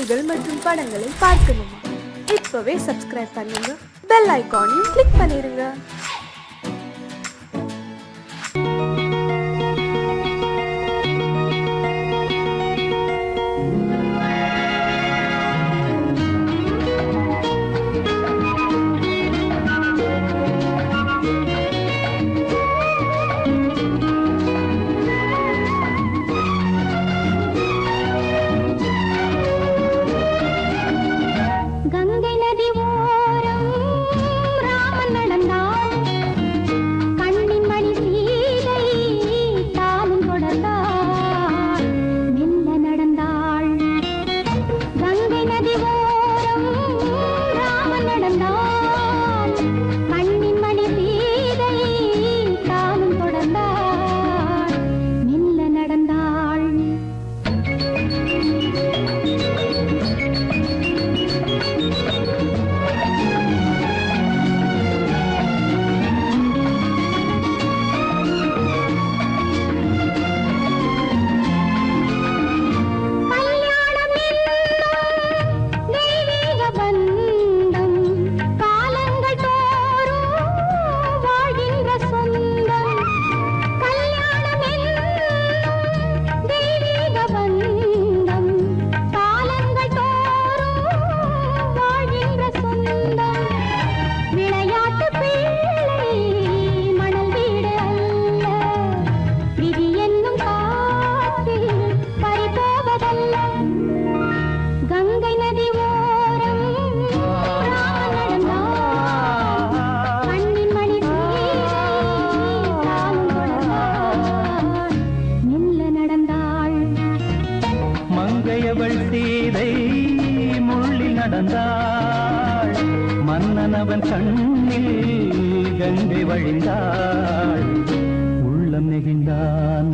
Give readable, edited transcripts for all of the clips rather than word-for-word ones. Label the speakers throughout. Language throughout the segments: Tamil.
Speaker 1: பாடல்கள் மற்றும் படங்களை பார்க்கணுமா? இப்பவே சப்ஸ்கிரைப் பண்ணுங்க, பெல் ஐகானையும் கிளிக் பண்ணிருங்க.
Speaker 2: மன்னனவன் கண்ணில் கங்கை வழிந்தாள், உள்ளம் நெகிழ்ந்தான்.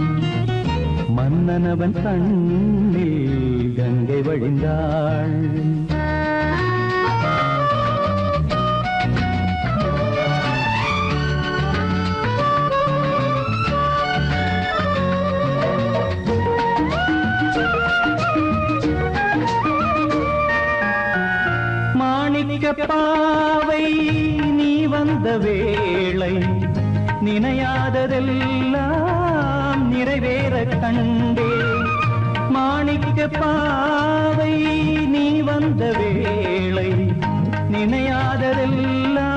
Speaker 2: மன்னனவன் கண்ணில் கங்கை வழிந்தாள். பாவை நீ வந்த வேளை நினையாததெல்லாம் நிறைவேற கண்டே. மாணிக்க பாவை நீ வந்த வேளை நினையாததெல்லாம்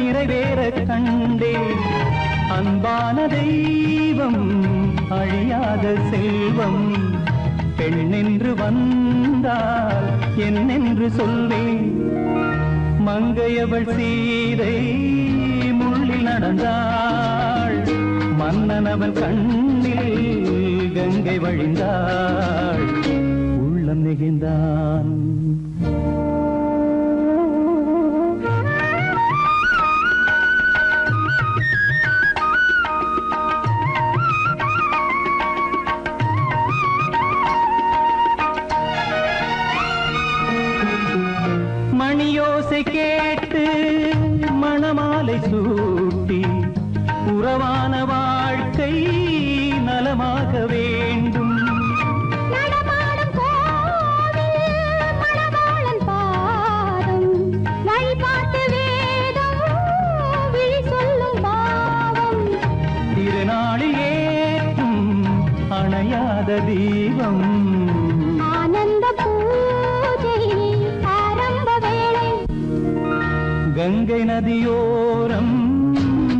Speaker 2: நிறைவேற கண்டே. அன்பான தெய்வம் அழியாத செல்வம் பெண்ணென்று வந்தால் என்னென்று சொல்வேன். மங்கையவள் சீதை முள்ளில் நடந்தாள், மன்னனவன் கண்ணில் கங்கை வழிந்தாள், உள்ளம் நெகிழ்ந்தான். மணியோசை கேட்டு மணமாலை சூட்டி உறவான வாழ்க்கை நலமாக வேண்டும். திருநாளில் ஏற்றும் அணையாத தீபம் கங்கை நதியோரம்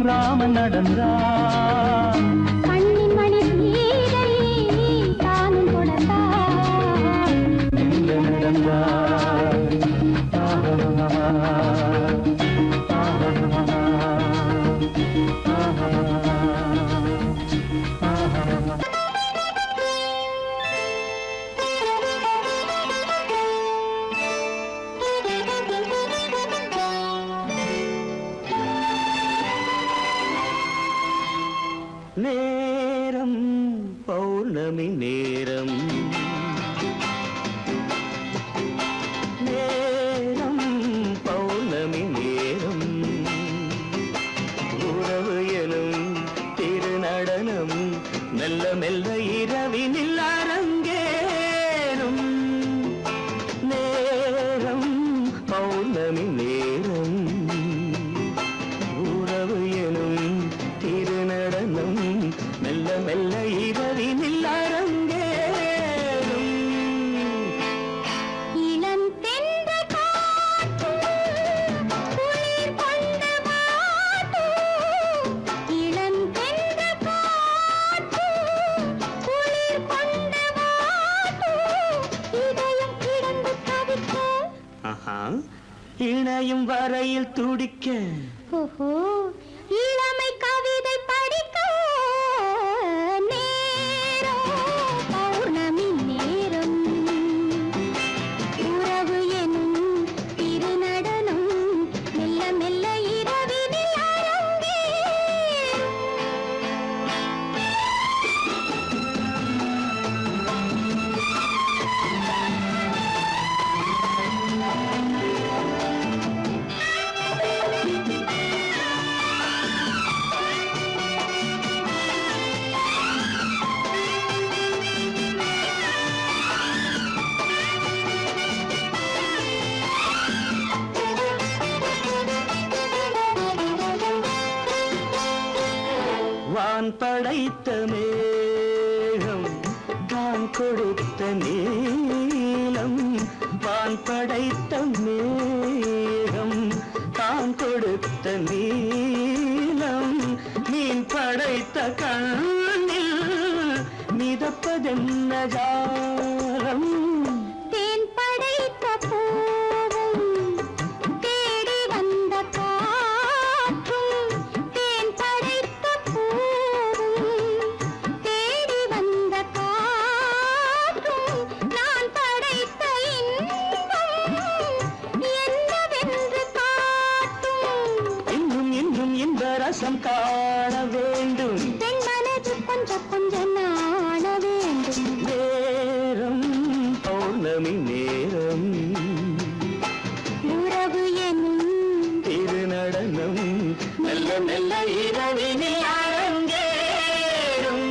Speaker 2: ராமன் நடந்தார்,
Speaker 3: கண்ணின் மணி சீதை தானும் கொடுத்தார்.
Speaker 2: எங்க நடந்தார் பௌர்ணமி நேரம் உறவு எனும் திருநடனம் மெல்ல மெல்ல இரவினில் அரங்கேறும்
Speaker 3: இளம் தென்றல் காற்றும் குளிர் கொண்டு வாட்டும். இளம் தென்றல் காற்றும் குளிர் கொண்டு வாட்டும். இதயம் கிடந்து தவிக்க.
Speaker 2: ஆஹா இணையும் வரையில் துடிக்க
Speaker 3: ஓஹோ, இளமை கவிதை படிக்க நேரம் பௌர்ணமி நேரம் உறவு எனும் திருநடனம் மெல்ல மெல்ல இரவினில் அரங்கேறும்.
Speaker 2: வான் படைத்த மேகம் தான் கொடுத்த நீலம் வான் படைத்த மேகம் தான் கொடுத்த நீலம் மீன் படைத்த கண்ணில் மிதப்பதென்ன ஜாலம்
Speaker 3: தேன் படைத்த பூவும் தேடி வந்த காற்றும். தேன் படைத்த பூவும் தேடி வந்த காற்றும். நான் படைத்த இன்பம் என்னவென்று காட்டும்.
Speaker 2: இன்னும் இன்னும் இந்த ரசம் காண வேண்டும்
Speaker 3: பெண் மனது கொஞ்சம் கொஞ்சம் நாண வேண்டும்.
Speaker 2: நேரம் பௌர்ணமி நேரம்
Speaker 3: உறவு எனும்
Speaker 2: திருநடனம் மெல்ல மெல்ல இரவினில் அரங்கேறும்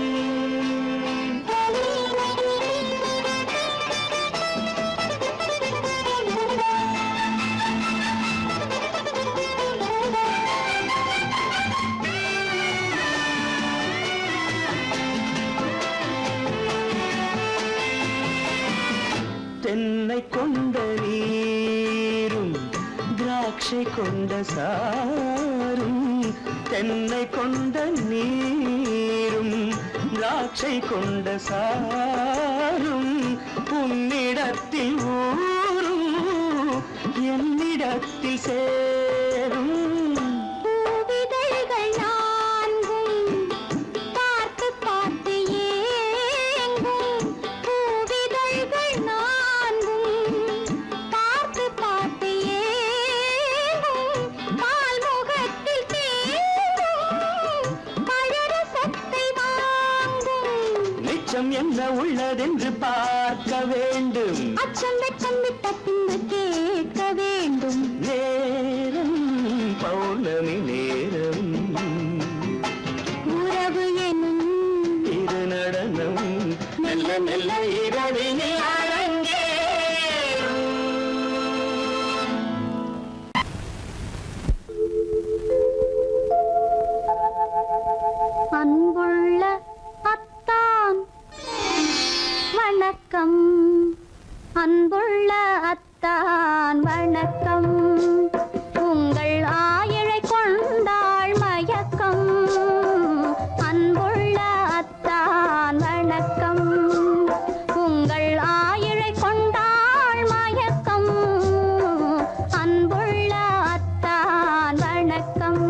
Speaker 2: தென்னை கொண்ட நீரும் திராட்சை கொண்ட சாரும் தென்னை கொண்ட நீரும் திராட்சை கொண்ட சாரும் உன்னிடத்தில் ஊரும் என்னிடத்தில் சேரும்
Speaker 3: பூவிதழ்கள் நான்கும் பார்த்து பார்த்து ஏங்கும். பூவிதழ்கள் நான்கும் பார்த்து பார்த்து ஏங்கும். பால்முகத்தில் தேங்கும் பழரசத்தை வாங்கும்.
Speaker 2: நிச்சம் என்ன உள்ளதென்று பார்க்க வேண்டும்
Speaker 3: அச்சம் வெச்சம் விட்ட பின்பு கேட்க வேண்டும்.
Speaker 2: நேரம் பௌர்ணமி நேரம்
Speaker 3: உறவு எனும்
Speaker 2: திருநடனம் மெல்ல மெல்ல இரவினில் அரங்கேறும்
Speaker 3: அன்புள்ள அத்தான் வணக்கம். அன்புள்ள அத்தான் வணக்கம். உங்கள் ஆயிழை கொண்டாள் மயக்கம். அன்புள்ள அத்தான் வணக்கம். உங்கள் ஆயிழை கொண்டாள் மயக்கம். அன்புள்ள அத்தான் வணக்கம்.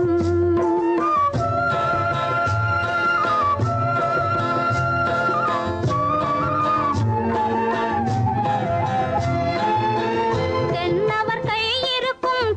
Speaker 3: தென்னவர் கை இருக்கும்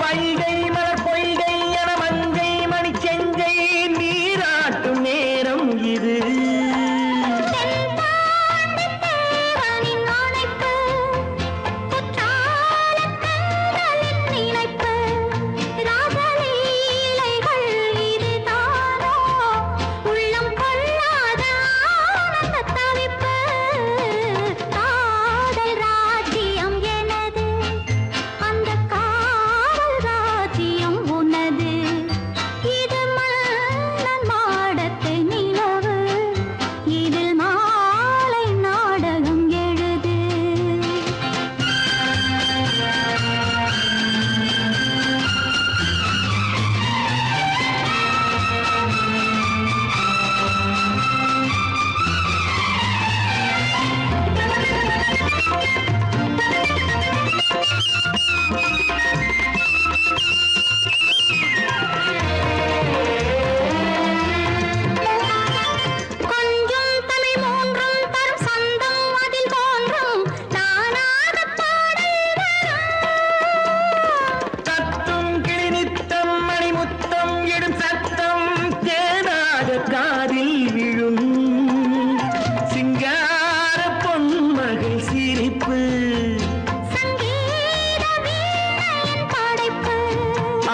Speaker 2: வைகை மலர் பொய்கை என மங்கை மணி செங்கை நீராட்டும் நேரம் இது.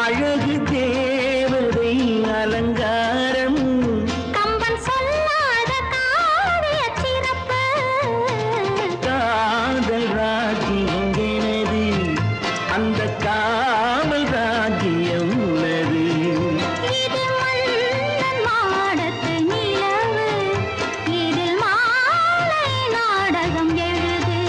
Speaker 2: அழகு தேவதை அலங்காரம்
Speaker 3: கம்பன் சொல்லாத காவிய சிறப்பு
Speaker 2: காதல் ராஜ்யம் எனது அந்த காவல் ராஜ்யம் உள்ளது
Speaker 3: இது மன்னன் மாடத்து நிலவு இதில் மாலை நாடகம் எழுது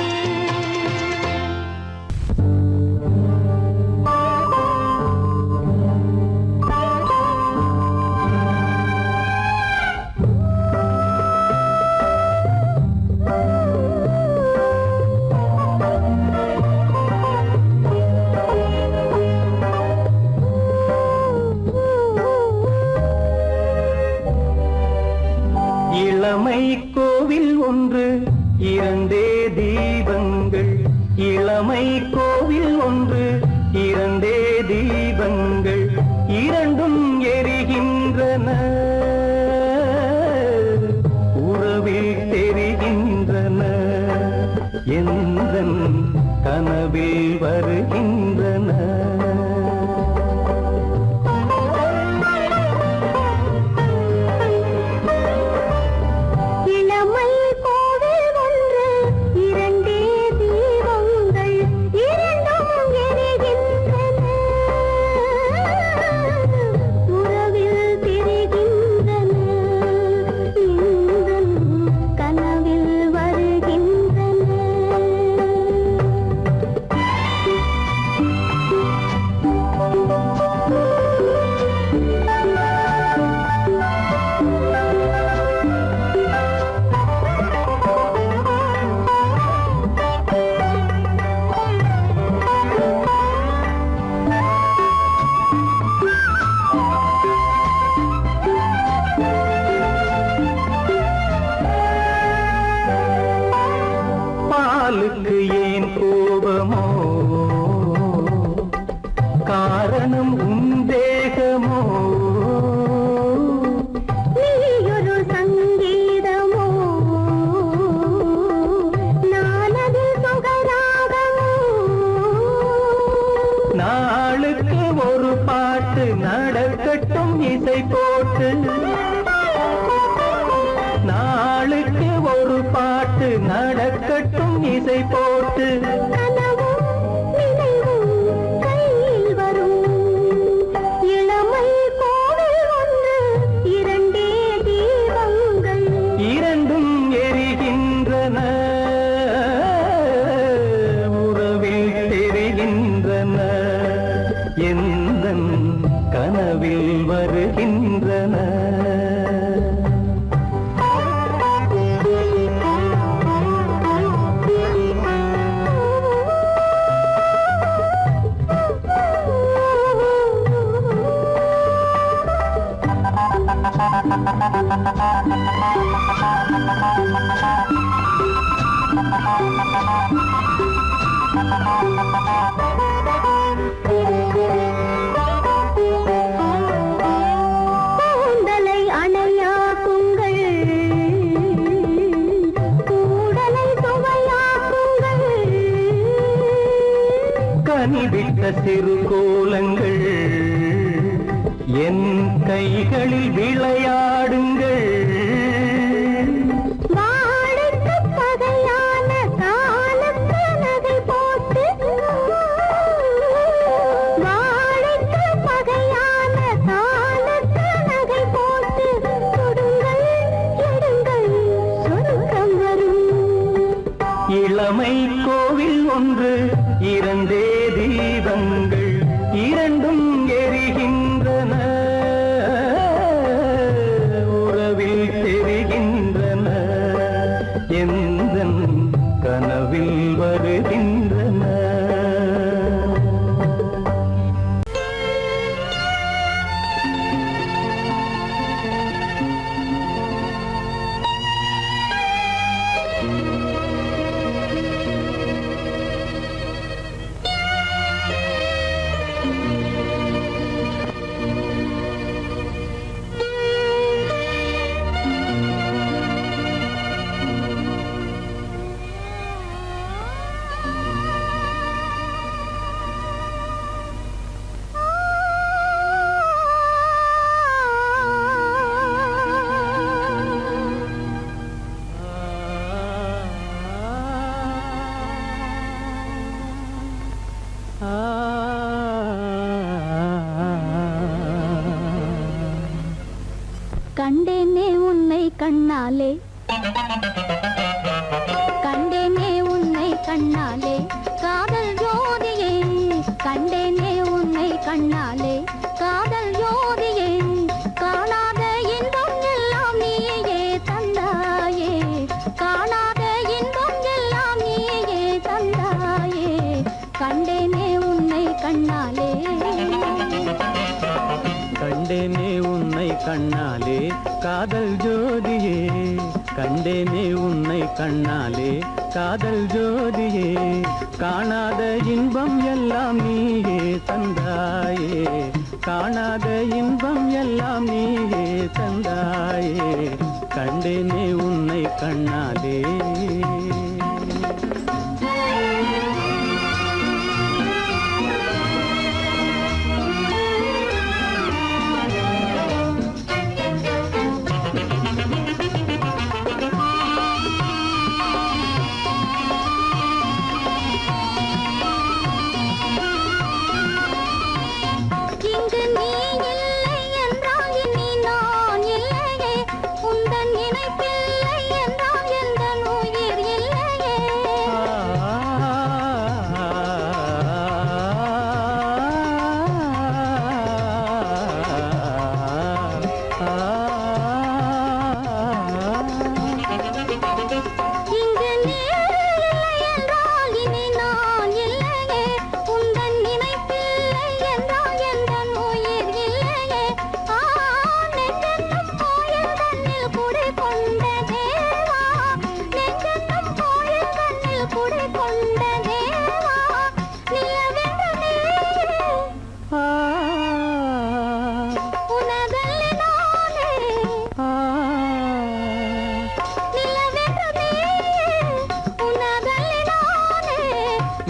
Speaker 2: இளமை கோவில் ஒன்று இரண்டே தீபங்கள் இளமை கோவில் ஒன்று இரண்டே தீபங்கள் இரண்டும் எரிகின்றன உறவில் தெரிகின்றன எந்தன் கனவில் வருகின்றன
Speaker 3: இளமை கோவில் ஒன்று இரண்டே தீபங்கள் இரண்டும் எரிகின்றன உறவில் தெரிகின்றன இன்பம் கனவில் வருகின்றன
Speaker 2: பாலுக்கு ஏன் கோபமோ காரணம் உந்தேகமோ
Speaker 3: நீயொரு சங்கீதமோ நானது சுகராகமோ
Speaker 2: நாளுக்கு ஒரு பாட்டு நடக்கட்டும் இசை போட்டு நாளுக்கு ஒரு பாட்டு நடக்கட்டும் இசை போட்டு
Speaker 3: கனவும் நினைவும் கையில் வரும் இளமை கோவில் ஒன்று இரண்டே தீபங்கள்
Speaker 2: இரண்டும் எரிகின்றன உறவில் தெரிகின்றன எந்தன் கனவில் வருகின்றன வடித்த சிறு கோலங்கள் என் கைகளில் விளையாடுங்கள்.
Speaker 3: வாழைக்கு பகையான காலுக்கு நகை போட்டு, வாழைக்கு பகையான காலுக்கு நகை போட்டு கொடுங்கள் எடுங்கள் சொர்க்கம் வரும்.
Speaker 2: இளமை கோவில் ஒன்று இரண்டே தீபங்கள் இரண்டும் எரிகின்றன, உறவில் தெரிகின்றன, எந்தன் கனவில் வருகின்றன.
Speaker 3: கண்டேனே உன்னை கண்ணாலே, கண்டேனே உன்னை கண்ணாலே காதல் ஜோதியே, கண்டேனே உன்னை கண்ணாலே காதல் ஜோதியே, காணாத இன்பம் எல்லாம் நீயே தந்தாயே, காணாத இன்பம் எல்லாம் நீயே தந்தாயே, கண்டேனே உன்னை கண்ணாலே.
Speaker 2: கண்டேனே உன்னை கண்ணாலே காதல் ஜோதியே, கண்டேனே உன்னை கண்ணாலே காதல் ஜோதியே, காணாத இன்பம் எல்லாம் நீயே தந்தாயே, காணாத இன்பம் எல்லாம் நீயே தந்தாயே, கண்டேனே உன்னை கண்ணாலே.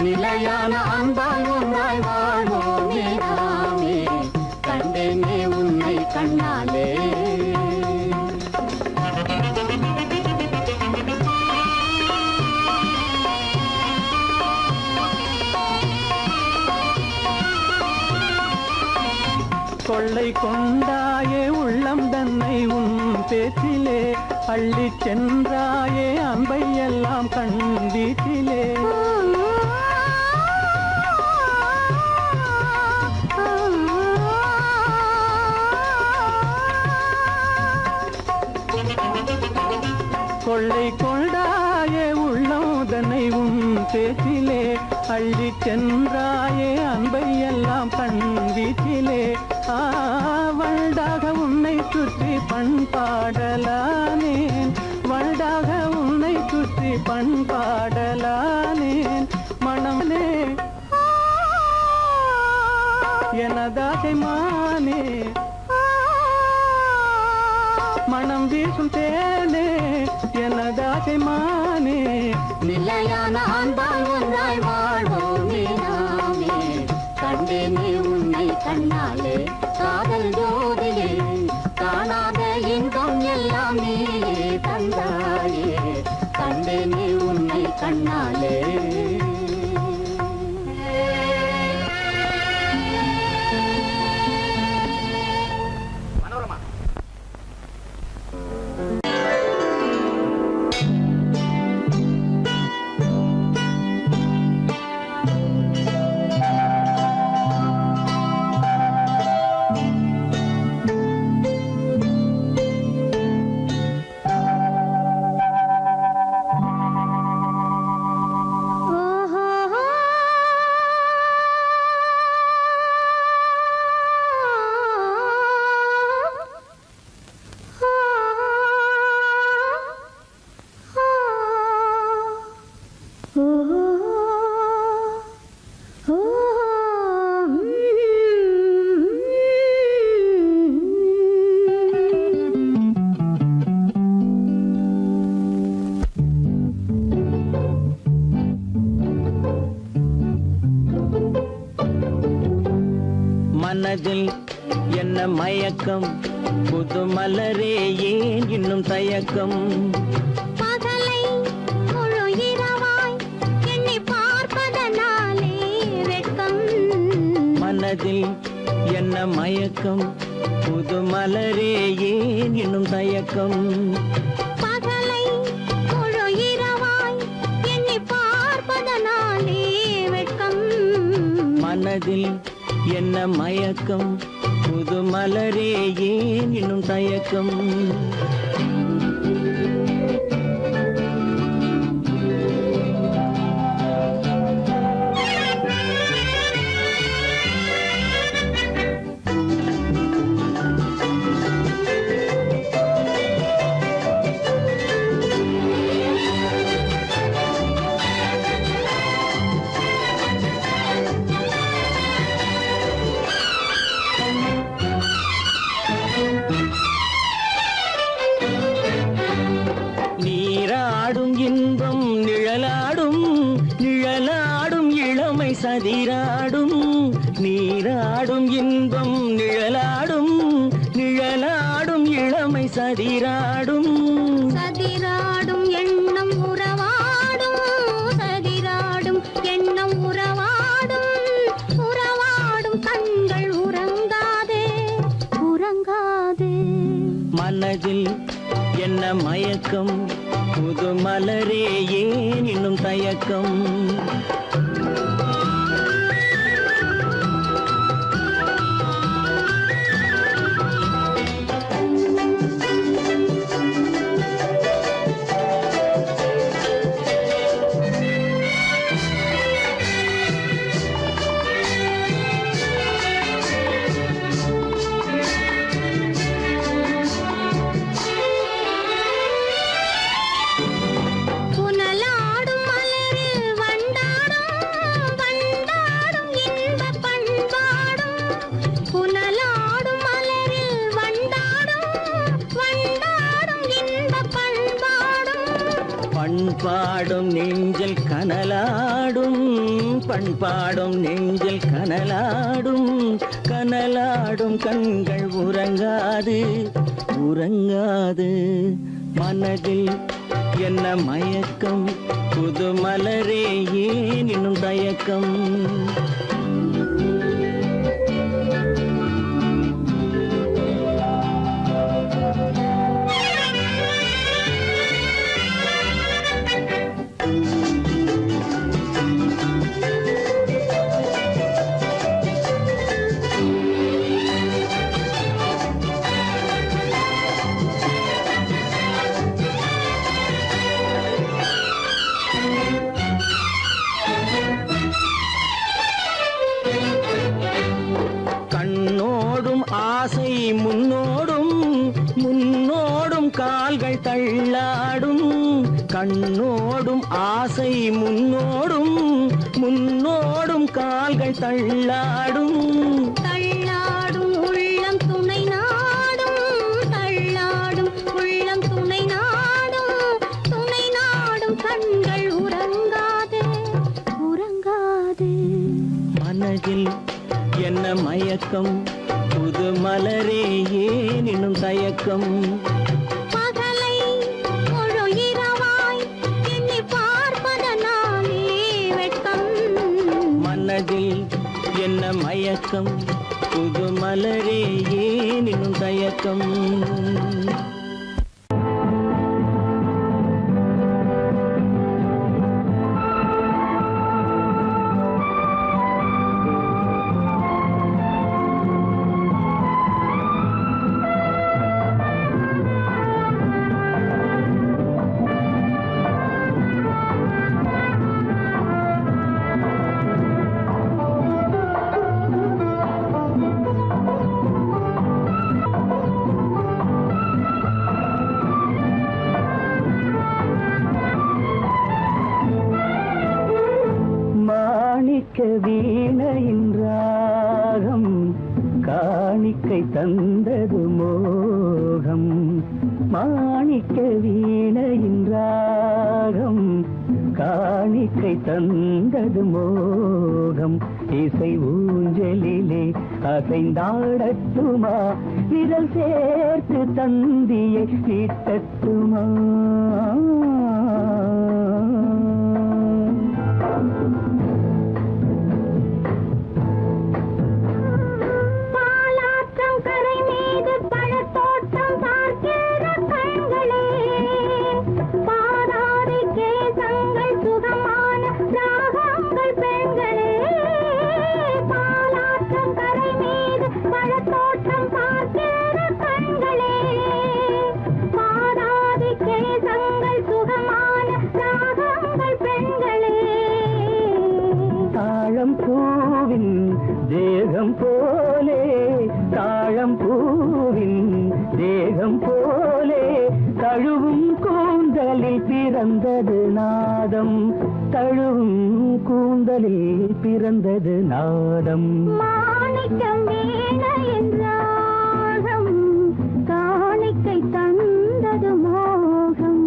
Speaker 2: நிலையான அன்பால் ஒன்றாய் வாழ்வோமே நாமே, கண்டேனே உன்னை கண்ணாலே. கொள்ளை கொண்டாயே உள்ளம் தன்னை உன் பேச்சிலே, அள்ளி சென்றாயே அன்பை எல்லாம் கண் வீட்டிலே. கொள்ளை கொண்டாயே உள்ளம் தன்னை உன் பேச்சிலே, அள்ளி சென்றாயே அன்பை எல்லாம் கண் வீட்டிலே. வண்டாக உன்னை சுற்றி பண்பாடலானேன், வண்டாக உன்னை சுற்றி பண்பாடலானேன், மனமே எனதாகை மானே, மனம் வீசும் தேனே எனதாகை மானே, நிலையான அன்பால் ஒன்றாய் வாழ்வோமே நாமே,
Speaker 3: கண்ணாலே காதல் ஜோதியே காணாத இன்பம் எல்லாம் நீயே தந்தாயே கண்டேனே உன்னை கண்ணாலே
Speaker 2: மனதில் என்ன மயக்கம் புது மலரே ஏன் இன்னும் தயக்கம்
Speaker 3: பகலை முழு இரவாய் எண்ணி பார்ப்பதனாலே வெட்கம்
Speaker 2: மனதில் என்ன மயக்கம் புது மலரே ஏன் இன்னும் தயக்கம்
Speaker 3: பகலை முழு இரவாய் எண்ணி பார்ப்பதனாலே வெட்கம்
Speaker 2: மனதில் என்ன மயக்கம் புது மலரே ஏன் இன்னும் தயக்கம் நீராடும் இன்பம் நிழலாடும் நிழலாடும் இளமை சதிராடும் நீராடும் இன்பம் நிழலாடும் நிழலாடும் இளமை சதிராடும்
Speaker 3: சதிராடும் எண்ணம் உறவாடும் சதிராடும் எண்ணம் உறவாடும் உறவாடும் கண்கள் உறங்காதே உறங்காதே
Speaker 2: மனதில் என்ன மயக்கம் புது மலரே ஏன் இன்னும் தயக்கம்
Speaker 3: புனலாடும் மலரில் வண்டாடும் வண்டாடும் இன்பப் பண்பாடும் புனலாடும் மலரில் வண்டாடும் வண்டாடும் இன்பப் பண்பாடும்
Speaker 2: பண்பாடும் நெஞ்சில் கனலாடும் பண்பாடும் நெஞ்சில் கனலாடும் கனலாடும் கண்கள் உறங்காது உறங்காது மனதில் என்ன மயக்கம் புது மலரே ஏன் இன்னும் தயக்கம் கண்ணோடும் ஆசை முன்னோடும் முன்னோடும் கால்கள் தள்ளாடும் கண்ணோடும் ஆசை முன்னோடும் முன்னோடும் கால்கள் தள்ளாடும்
Speaker 3: தள்ளாடும் உள்ளம் துணை நாடும் தள்ளாடும் உள்ளம் துணை நாடும் கண்கள் உறங்காதே உறங்காதே
Speaker 2: மனதில் என்ன மயக்கம் மயக்கம் புது மலரே ஏன் இன்னும் தயக்கம்
Speaker 3: பகலை முழு இரவாய் எண்ணி பார்ப்பதனாலே வெட்கம்
Speaker 2: மனதில் என்ன மயக்கம் புது மலரே ஏன் இன்னும் தயக்கம் வீணையின் ராகம் காணிக்கை தந்தது மோகம் மாணிக்க வீணையின் ராகம் காணிக்கை தந்தது மோகம் இசை ஊஞ்சலிலே அசைந்தாடட்டுமா விரல் சேர்த்து தந்தியை நீட்டட்டுமா தேகம் போலே தாழம் பூவின் தேகம் போலே தழுவும் கூந்தலில் பிறந்தது நாதம் தழுவும் கூந்தலில் பிறந்தது நாதம்
Speaker 3: மாணிக்கம் வீணையின் ராகம் காணிக்கை தந்தது மோகம்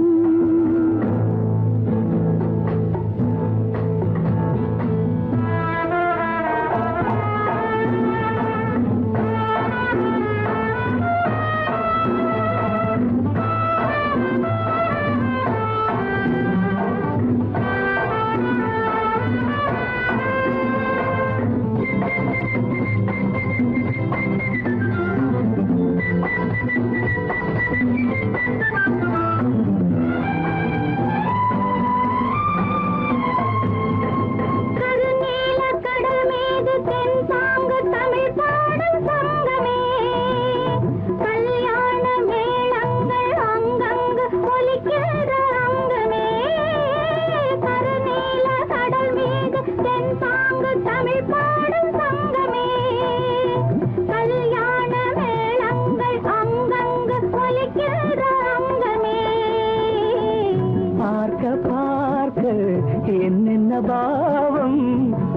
Speaker 2: என்னென்ன பாவம்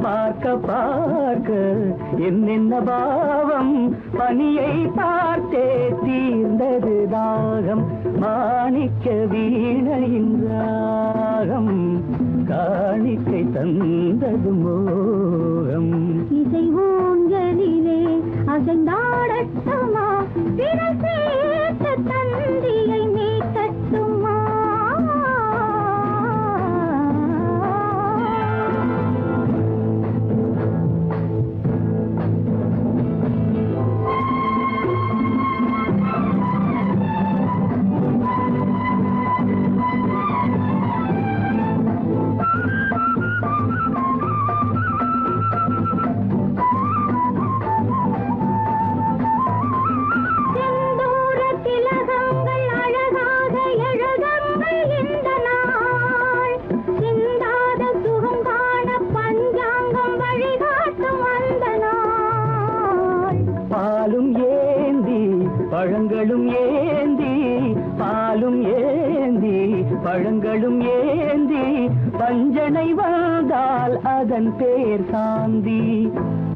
Speaker 2: பார்க்க பார்க்க என்னென்ன பாவம் பனியை பார்த்தே தீர்ந்தது தாகம் மாணிக்க வீணையின் ராகம் காணிக்கை தந்தது மோகம்
Speaker 3: இசை ஊஞ்சலிலே அசைந்தாடட்டுமா விரல் சேர்த்து தந்தியை மீட்டட்டுமா
Speaker 2: பழங்களும் ஏந்தி பாலும் ஏந்தி பழங்களும் ஏந்தி பஞ்சனை வந்தால் அதன் பேர் சாந்தி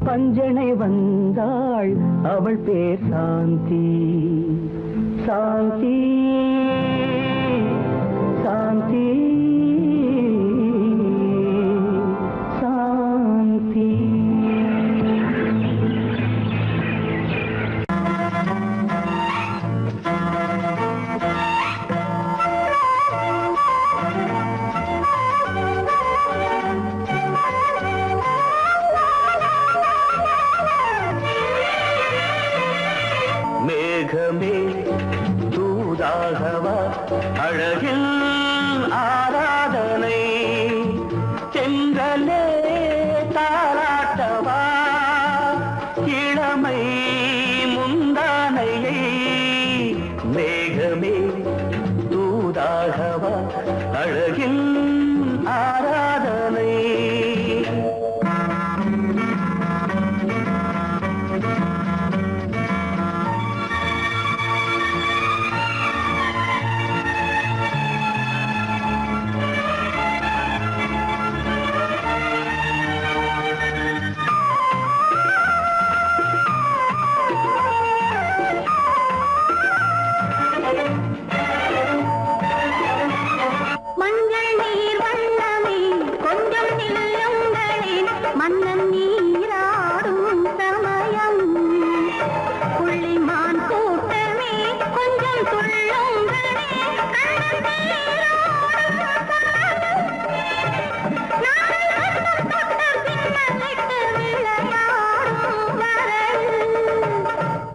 Speaker 2: பஞ்சனை வந்தாள் அவள் பேர் சாந்தி சாந்தி சாந்தி சாந்தி தூதாகவா அழகில் ஆராதனை செங்கலே தாராட்டவா இளமை முந்தானையை மேகமே தூதாகவா அழகில் ஆராதனை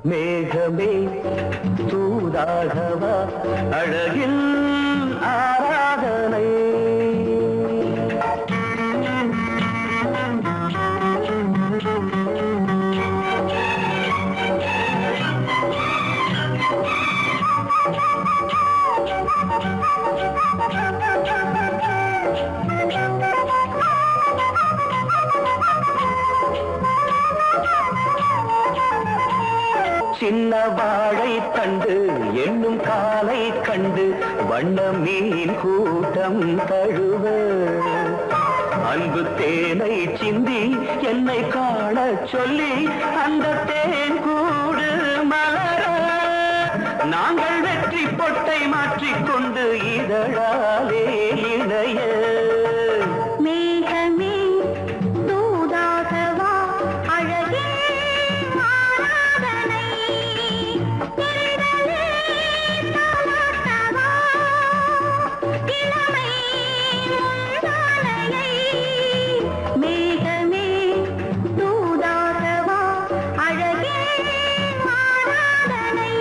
Speaker 2: மேகமே தூதாகவா அழகில் ஆராதனை சின்ன வாழை தண்டு என்னும் காலை கண்டு வண்ண மீன் கூட்டம் தழுவ அன்பு தேனை சிந்தி என்னை காண சொல்லி அந்த தேன் கூடு மலர நாங்கள் வெற்றி பொட்டை மாற்றிக்கொண்டு இதழாலே இணைய
Speaker 3: மேகமே தூதாகவா அழகே ஆராதனை தென்றலே தாலாட்டவா இளமை முந்தானையை மேகமே தூதாகவா அழகே ஆராதனை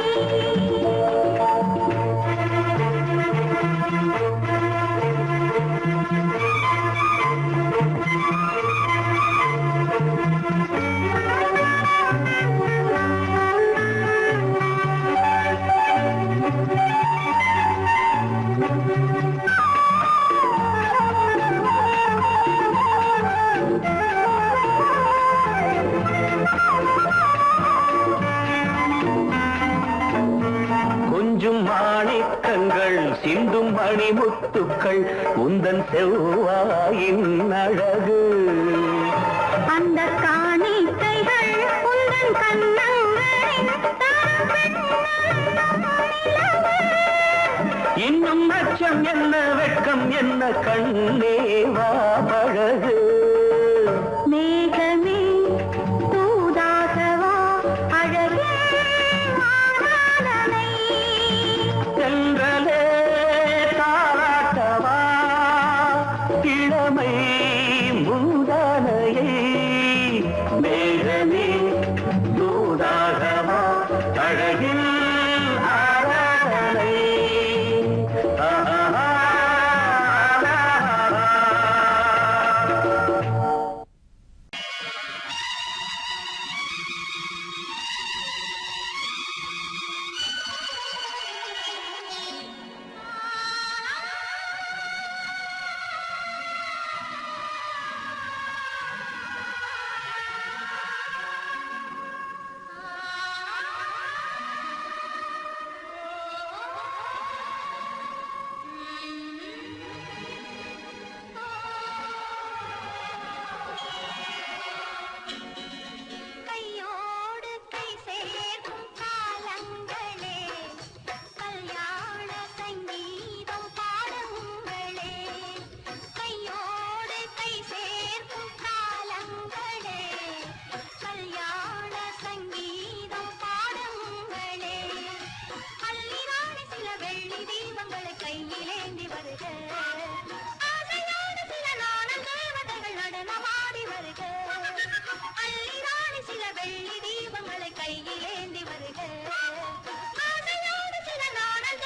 Speaker 2: கொஞ்சும் மாணிக்கங்கள் சிந்தும் மணிமுத்துக்கள் உந்தன் செவ்வாயின் அழகு
Speaker 3: அந்த காணிக்கைகள் உந்தன் கண்ணங்களின்
Speaker 2: இன்னும் அச்சம் என்ன வெட்கம் என்ன கண்ணேவா பழகு
Speaker 3: மேகமே தூதாகவா அழகே ஆராதனை
Speaker 2: சென்றலே தாராட்டவா இளமை முந்தானையை மேகமே தூதாகவா அழகில் ஆராதனை
Speaker 3: கையோடு கை சேர்க்கும் காலங்களே கல்யாண சங்கீதம் பாடுங்களே கையோடு கை சேர்க்கும் காலங்களே கல்யாண சங்கீதம் பாடுங்களே அள்ளிராணி சில வெள்ளி தீபங்களை கையிலேந்தி வருக ஆசையோடு சில நாணம் தேவதைகள் நடனமாடி வருக அள்ளிராணி சில வெள்ளி தீபங்களை கையிலேந்தி வருக ஆசையோடு சில நாணல்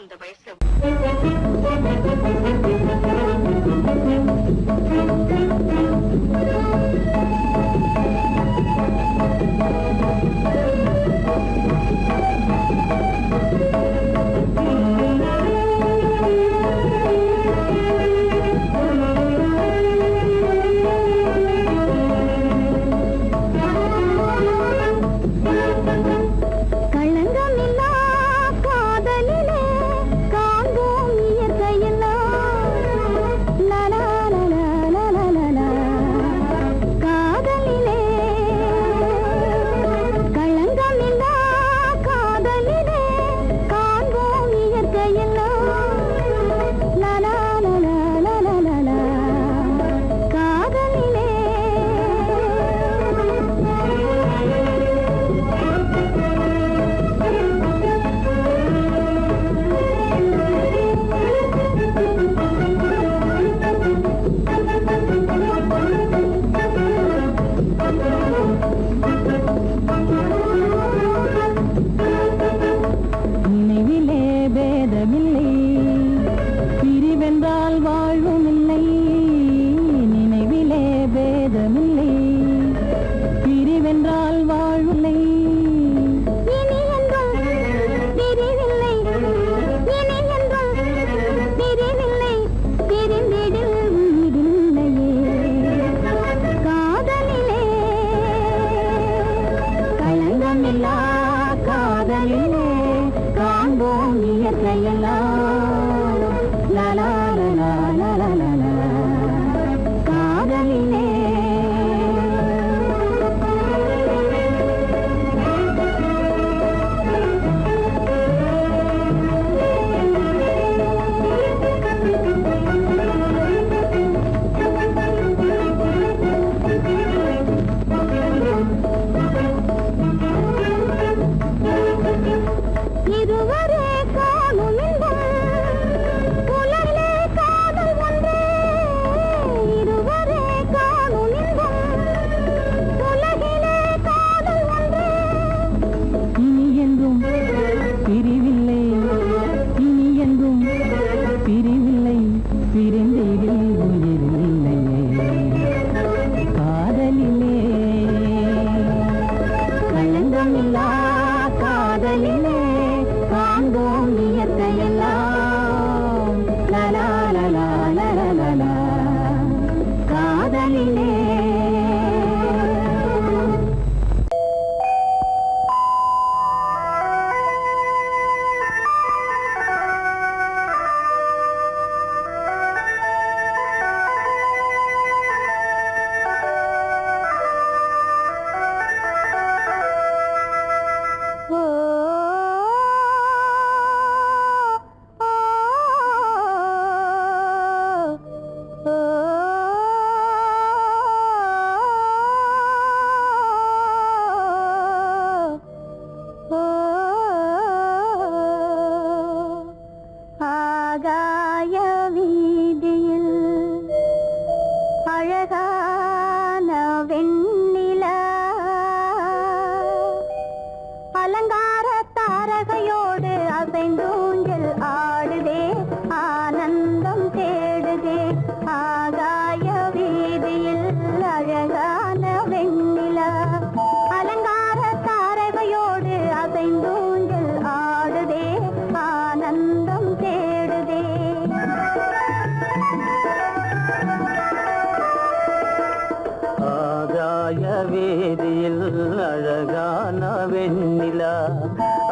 Speaker 4: அந்த வயசுல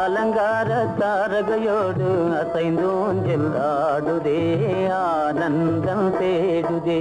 Speaker 2: அலங்கார தாரகையோடு அசைந்தோஞ்சல் ஆடுதே ஆனந்தம் தேடுதே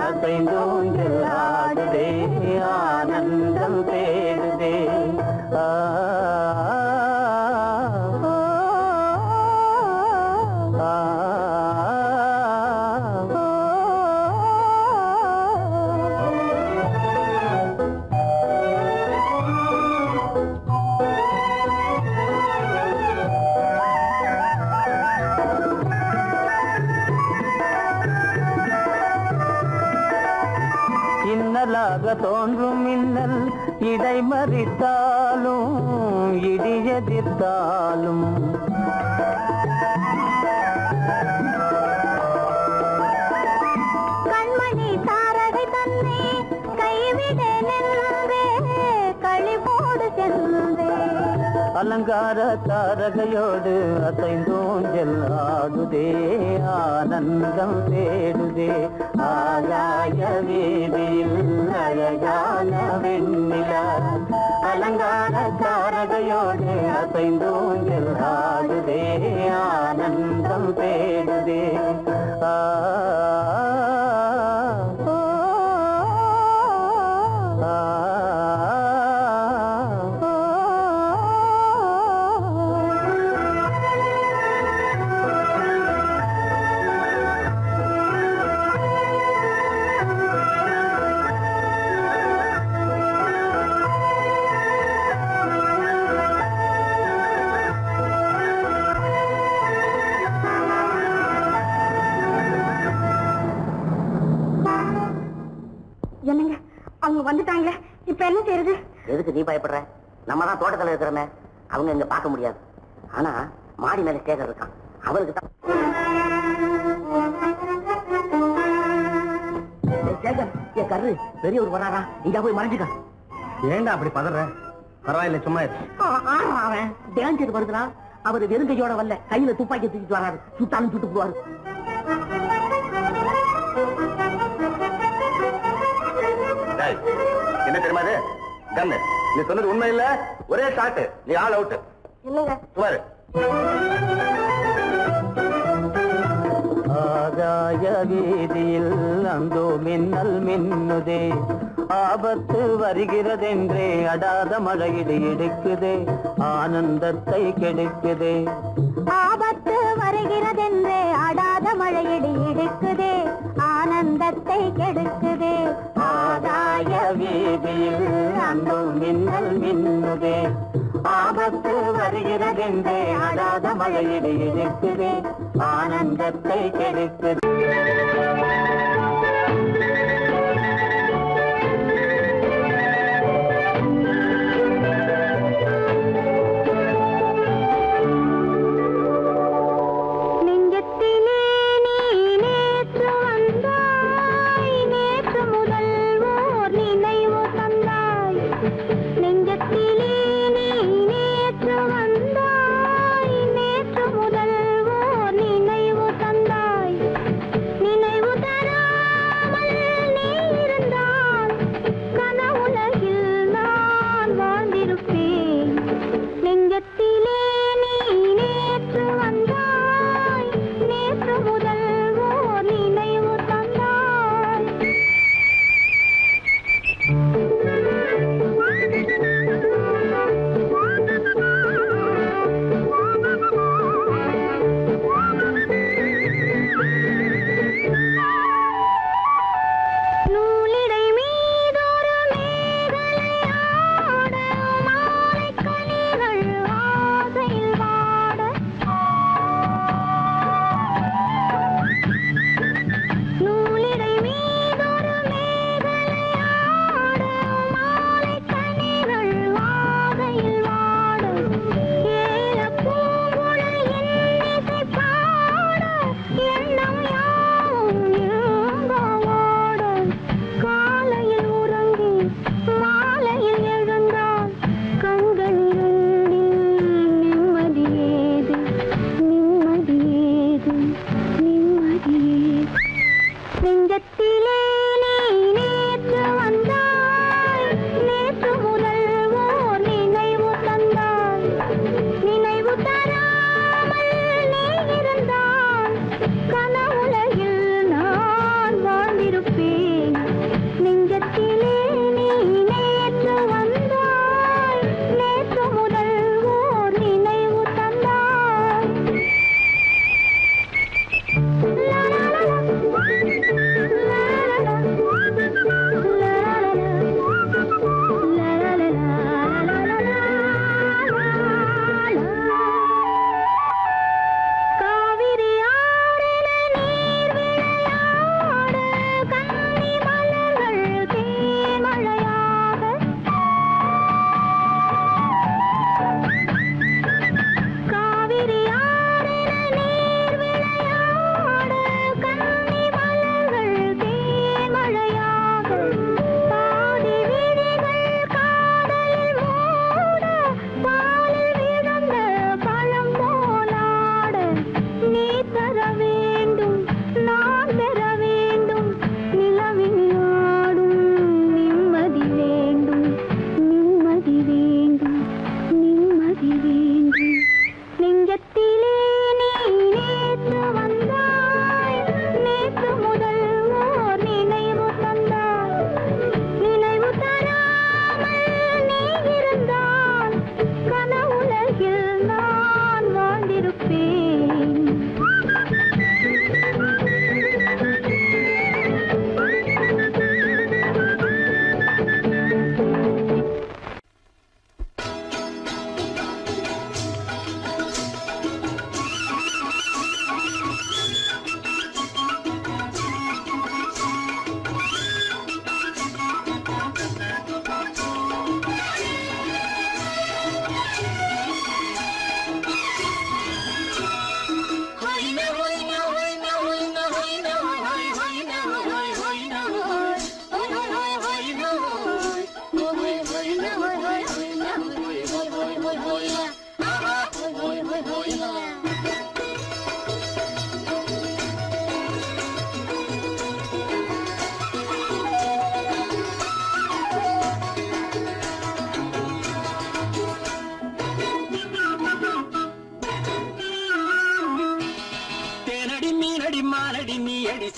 Speaker 2: அசைந்தூஞ்சல் ஆடுதே ஆனந்தம் தேடுதே ஆ இன்னலாக தோன்றும் மின்னல் இடைமறித்தாலும் இடியெதிர்த்தாலும்
Speaker 3: கண்மணி தாரகை தன்னை கைவிட நின்றே களிபோடு சென்றே
Speaker 2: அலங்கார தாரகையோடு அசைந்தூஞ்சல் ஆடுதே ஆனந்தம் தேடுதே ஆகாய வீதியில் அழகான வெண்ணிலா அலங்கார தாரகையோடு அசைந்தூஞ்சல் ஆடுதே ஆனந்தம் தேடுதே ஆ
Speaker 3: என்னங்க அவங்க வந்துட்டாங்களே இப்ப என்ன செய்யறது?
Speaker 4: எதுக்கு நீ பயப்படுற? நம்ம தான் தோட்டத்துல இருக்கிறோமே, அவங்க இங்க பார்க்க முடியாது. ஆனா மாடி மேல ஸ்டேஜர் இருக்கான், அவருக்கு தான். என் கரு பெரியவர் வராரா, இங்க போய் மறைஞ்சுக்க.
Speaker 2: ஏண்டா அப்படி பதற? பரவாயில்ல, சும்மா
Speaker 4: அவன் டேஞ்சர் வருதுறான். அவர் வெறுங்கையோட வரல, கையில துப்பாக்கி தூக்கிட்டு வராரு. சுட்டாலும் சுட்டு போவாரு.
Speaker 2: என்ன தெரியுமா இது? கண்ணு, நீ சொன்னது உண்மை இல்ல, ஒரே ஷாட், நீ ஆல் அவுட்.
Speaker 4: இல்லைங்க
Speaker 2: சுமாரு. ஆகாய வீதியில் அந்தோ மின்னல் மின்னுதே, ஆபத்து வருகிறதென்றே அடாத மழையிடு எடுக்குதே, ஆனந்தத்தை கெடுக்குதே.
Speaker 3: ஆபத்து வருகிறதென்றே அடாத மழையடி இடுக்குதே, ஆனந்தத்தை கெடுக்குதே.
Speaker 2: ஆகாய வீதியில் அந்தோ மின்னல் மின்னுதே, ஆபத்து வருகிறதென்றே அடாத மழையிடு எடுக்குதே, ஆனந்தத்தை கெடுக்குதே.
Speaker 3: நினைவு தராய்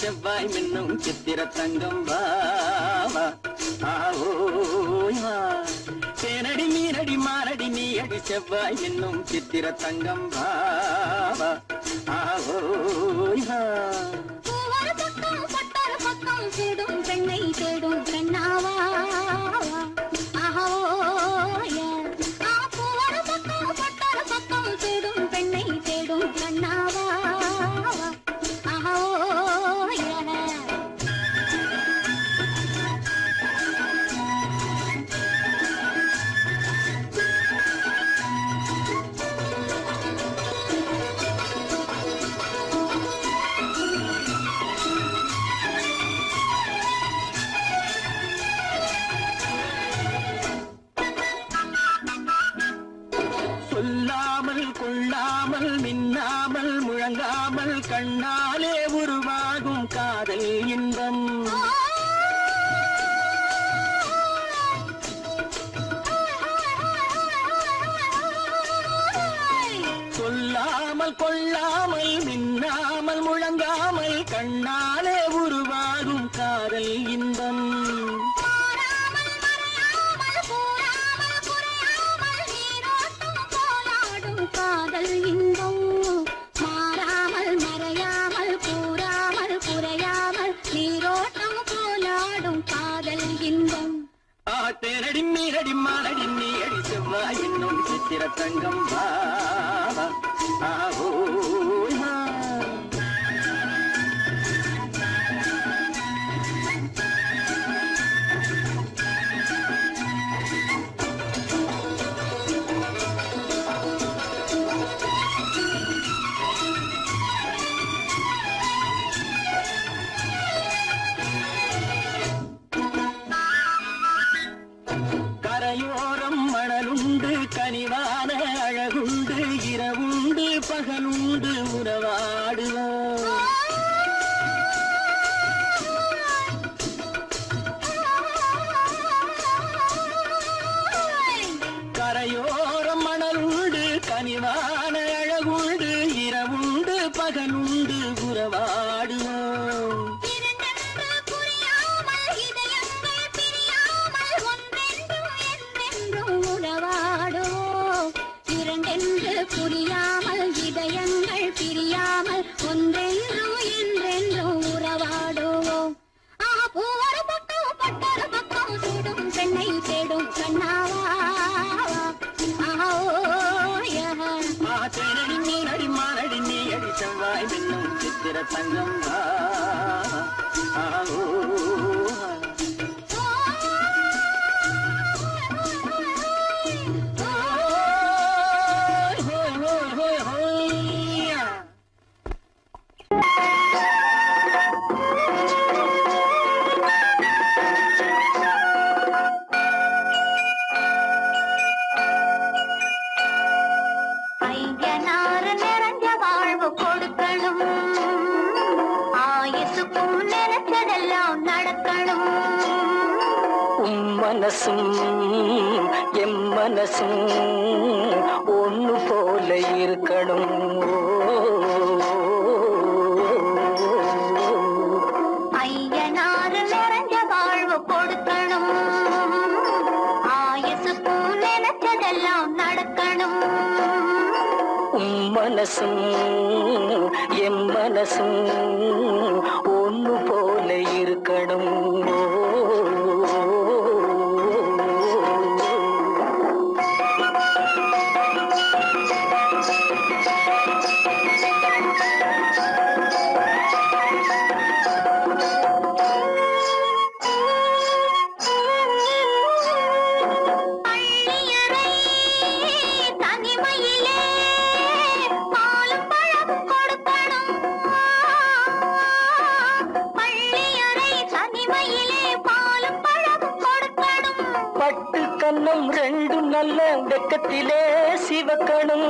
Speaker 2: செவ்வாய் மின்னும் சித்திர தங்கம் வாவா ஆவோயா தேனடி மீனடி மாரடி நீ அடி செவ்வாய் மின்னும் சித்திர தங்கம் வாவா ஆவோயா
Speaker 3: ஒரு பக்கம் பட்டொரு பக்கம் தேடும் பெண்ணை தேடும் பெண்ணாவா ஆஹோய ஒரு பக்கம் பட்டொரு பக்கம் தேடும் பெண்ணை தேடும் பெண்ணாவா ஆஹோய
Speaker 2: சொல்லாமல் கொள்ளாமல் மின்னாமல் முழங்காமல் கண்ணாலே உருவாகும் காதல் இன்பம் சொல்லாமல் கொள்ளாமல் மின்னாமல் முழங்காமல் கண்ணாலே உருவாகும் காதல் இன்பம்
Speaker 3: மாறாமல் மறையாமல் கூறாமல் குறையாமல் நீரோட்டம் போலாடும் காதல் இன்பம் மாறாமல் மறையாமல் கூறாமல் குறையாமல் நீரோட்டம் போலாடும் காதல் இன்பம்
Speaker 2: தேனடி மீனடி மானடி நீ அடி செவ்வாய் என்னும் சித்திர தங்கம் வாவா ஆவோயா கரையோரம் மணலுண்டு கனிவான அழகுண்டு இரவுண்டு பகலுண்டு உறவாடுவோம் கரையோரம் மணலுண்டு கனிவான அழகுண்டு இரவுண்டு பகலுண்டு உறவாடுவோம்
Speaker 3: இரண்டென்று புரியாமல் இதயங்கள் பிரியாமல் ஒன்றென்றும் என்றென்றும் உறவாடுவோம் இரண்டென்று புரியாமல் இதயங்கள் பிரியாமல் ஒன்றென்றும் என்றென்றும் உறவாடுவோம் ஒரு பக்கம் பட்டொரு பக்கம் சூடும் பெண்ணை தேடும் கண்ணாவா
Speaker 2: தேனடி மீனடி மானடி நீ அடி செவ்வாய் மின்னும் சித்திர தங்கம் வாவா ஆவோயா
Speaker 3: ஐயனாறு நிறைஞ்ச வாழ்வு கொடுக்கணும் ஆயுசுக்கும் நினைச்சதெல்லாம் நடக்கணும்
Speaker 2: மனசும் எம் மனசும் ஒண்ணு போல இருக்கணும்
Speaker 3: ஐயனாறு நிறைஞ்ச வாழ்வு கொடுக்கணும் ஆயுசுக்கும் நினைச்சதெல்லாம் நடக்கணும்
Speaker 2: மனசும் எம் மனசும் ஒண்ணு போல இருக்கணும்
Speaker 3: பள்ளியறை தனிமையிலே பாலும் பழமும் கொடுக்கணும் பள்ளியறை தனிமையிலே பாலும் பழமும் கொடுக்கணும்
Speaker 2: பட்டு கன்னம் ரெண்டும் நல்ல வெக்கத்திலே சிவக்கணும்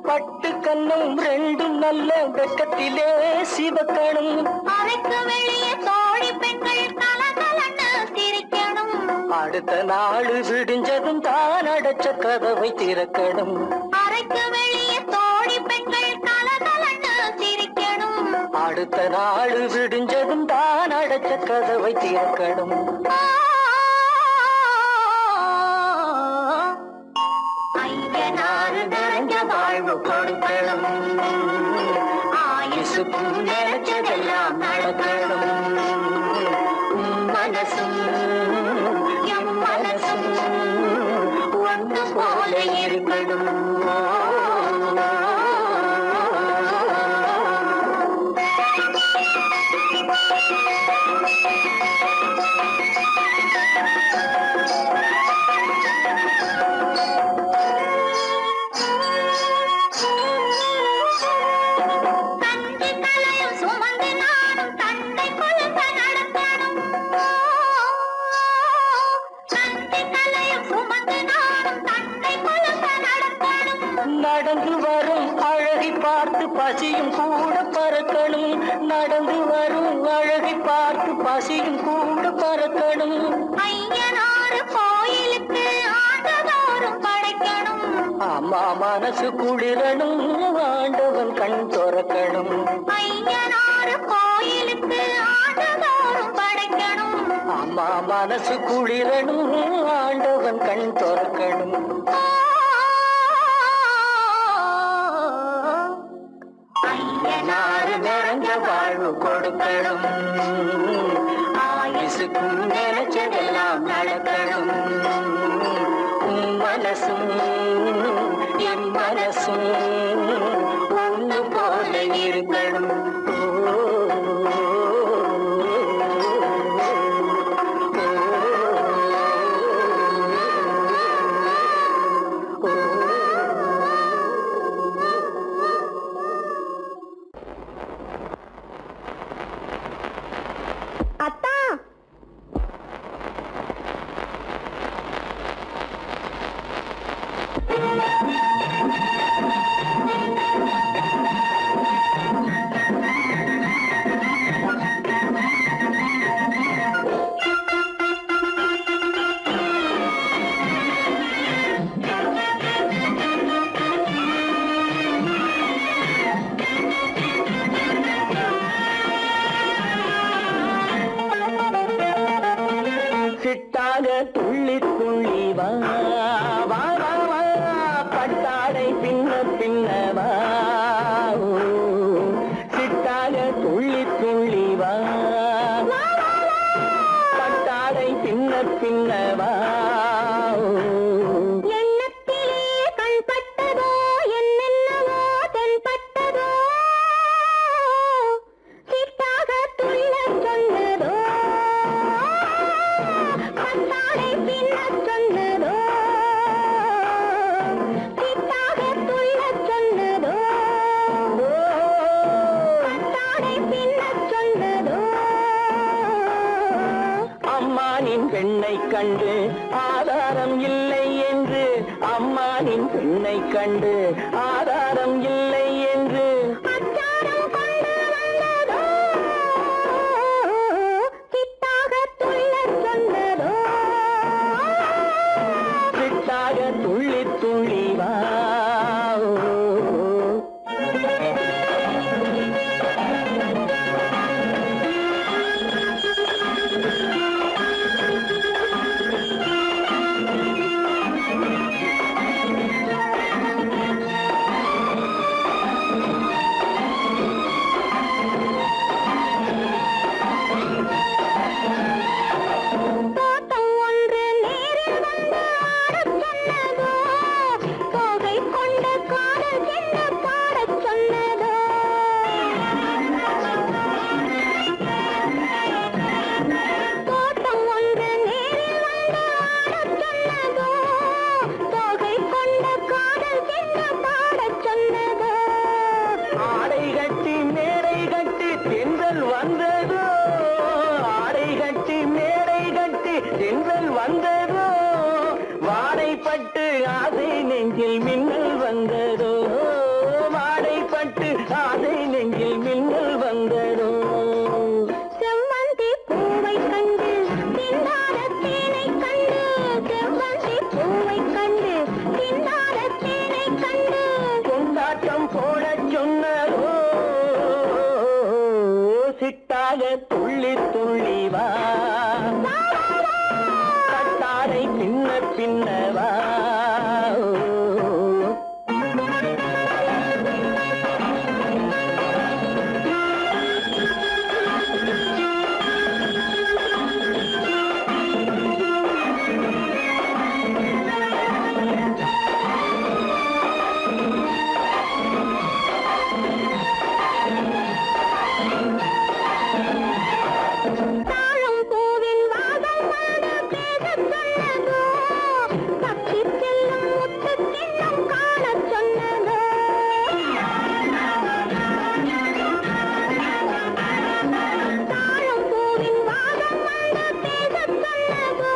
Speaker 2: பட்டு கன்னம் ரெண்டும் நல்ல வெக்கத்திலே சிவக்கணும்
Speaker 3: அறைக்கு வெளியே தோழி பெண்கள் கலகலன்னு சிரிக்கணும்
Speaker 2: அடுத்த நாள் விடிஞ்சதும் தான் அடைச்ச கதவை திறக்கணும்
Speaker 3: அறைக்கு வெளியே தோழி பெண்கள் கலகலன்னு சிரிக்கணும்
Speaker 2: அடுத்த நாள் விடிஞ்சதும் தான் அடைச்ச கதவை திறக்கணும்.
Speaker 3: ஐயனாறு நிறைஞ்ச வாழ்வு கொடுக்கணும், ஆயுசுக்கும் நினைச்சதெல்லாம் நடக்கணும். மனசும் எம் மனசும் ஒன்று போல இருக்கணும்.
Speaker 2: நடந்து வரும் அழகை பார்த்து பசியும் கூட பறக்கணும். நடந்து வரும் அழகை பார்த்து பசியும் கூட பறக்கணும்.
Speaker 3: ஐயனாறு கோயிலுக்கு ஆண்டதோறும் படைக்கணும்.
Speaker 2: அம்மா மனசு குளிரணும், ஆண்டவன் கண் துறக்கணும்.
Speaker 3: ஐயனாறு கோயிலுக்கு ஆண்டதோறும் படைக்கணும்.
Speaker 2: அம்மா மனசு குளிரணும், ஆண்டவன் கண் துறக்கணும். ஐயனாறு நிறைஞ்ச வாழ்வு கொடுக்கணும், ஆயுசுக்கும் நினைச்சதெல்லாம் நடக்கணும். மனசும் என் மனசும் ஒன்று போல இருக்கணும்.
Speaker 3: அத்தா,
Speaker 2: சிட்டாக துள்ளி துள்ளி வா வா வா வா, பட்டாடை பின்ன பின்னவா. சிட்டாக துள்ளி துள்ளி வா, பட்டாடை பின்ன பின்னவா.
Speaker 3: எண்ணத்திலே கண்பட்டதோ என்னென்னவோ தென்பட்டதோ, சிட்டாக துள்ளச் சொன்னதோ, பட்டாடை பின்னச் சொன்னதோ, சிட்டாக துள்ளச் சொன்னதோ, பட்டாடை பின்னச் சொன்னதோ.
Speaker 2: அம்மானின் பெண்ணை கண்டு ஆதாரம் இல்லை என்று, அம்மானின் பெண்ணை கண்டு ஆதாரம் இல்லை என்று
Speaker 3: அச்சாரம் கொண்டு வந்ததோ, சிட்டாக துள்ளச் சொன்னதோ.
Speaker 2: சிட்டாக துள்ளி துள்ளி வா.
Speaker 3: தோட்டம் ஒன்று நேரில் வந்து ஆடச் சொன்னதோ, தோகை கொண்ட காதல் என்ன பாடச் சொன்னதோ. தோட்டம் ஒன்று நேரில் வந்து ஆடச் சொன்னதோ, தோகை கொண்ட காதல் என்ன பாடச் சொன்னதோ.
Speaker 2: ஆடை கட்டி மேடை கட்டி தென்றல் வந்ததோ, ஆடை கட்டி மேடை கட்டி தென்றல் வந்ததோ, வாடைப்பட்டு ஆசை நெஞ்சில் மின்னல் வந்ததோ, வாடைப்பட்டு ஆசை நெஞ்சில் மின்னல் வந்ததோ.
Speaker 3: செவ்வந்தி பூவை கண்டு திண்டாட தேனை கண்டு, செவ்வந்தி பூவை கண்டு திண்டாட தேனை கண்டு,
Speaker 2: கொண்டாட்டம் போடச் சொன்னதோ, பின்னவா
Speaker 3: தாழம் பூவின் வாதம் வாட பேசச் சொன்னதோ, தப்பிச் செல்லும் முத்துக் கிண்ணம் காணச் சொன்னதோ. தாழம் பூவின் வாதம் வாட பேசச் சொன்னதோ,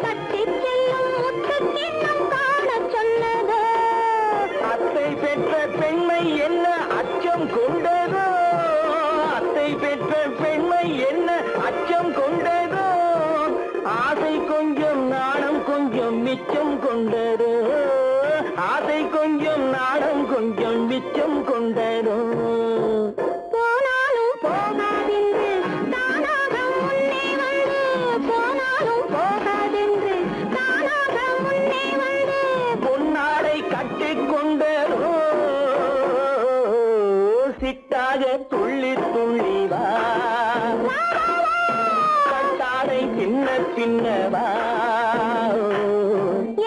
Speaker 3: தப்பிச் செல்லும் முத்துக் கிண்ணம் காணச் சொன்னதோ.
Speaker 2: அத்தை பெற்ற பெண்மை என்ன அச்சம் கொண்டதோ அத்தை பெற்ற பெண்மை என்ன அச்சம் கொண்டதோ ஆசை கொஞ்சம் நாணம் கொஞ்சம் மிச்சம் கொண்டதோ ஆசை கொஞ்சம் நாணம் கொஞ்சம் மிச்சம் கொண்டதோ
Speaker 3: போனாலும் போகாதென்று தானாக முன்னே வந்து, போனாலும் போகாதென்று தானாக முன்னே வந்து.
Speaker 2: பொன்னாடை கட்டிக்கொண்டதோ சிட்டாக துள்ளி துள்ளி வா கட்டாடை சின்ன சின்னவா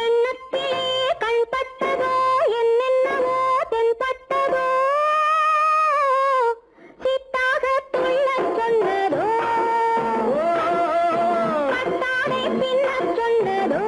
Speaker 3: எண்ணத்திலே கண்பட்டதோ என்னென்னவோ தென்பட்டதோ, சித்தாக துள்ளச் சொன்னதோ, கட்டாடை பின்னச் சொன்னதோ.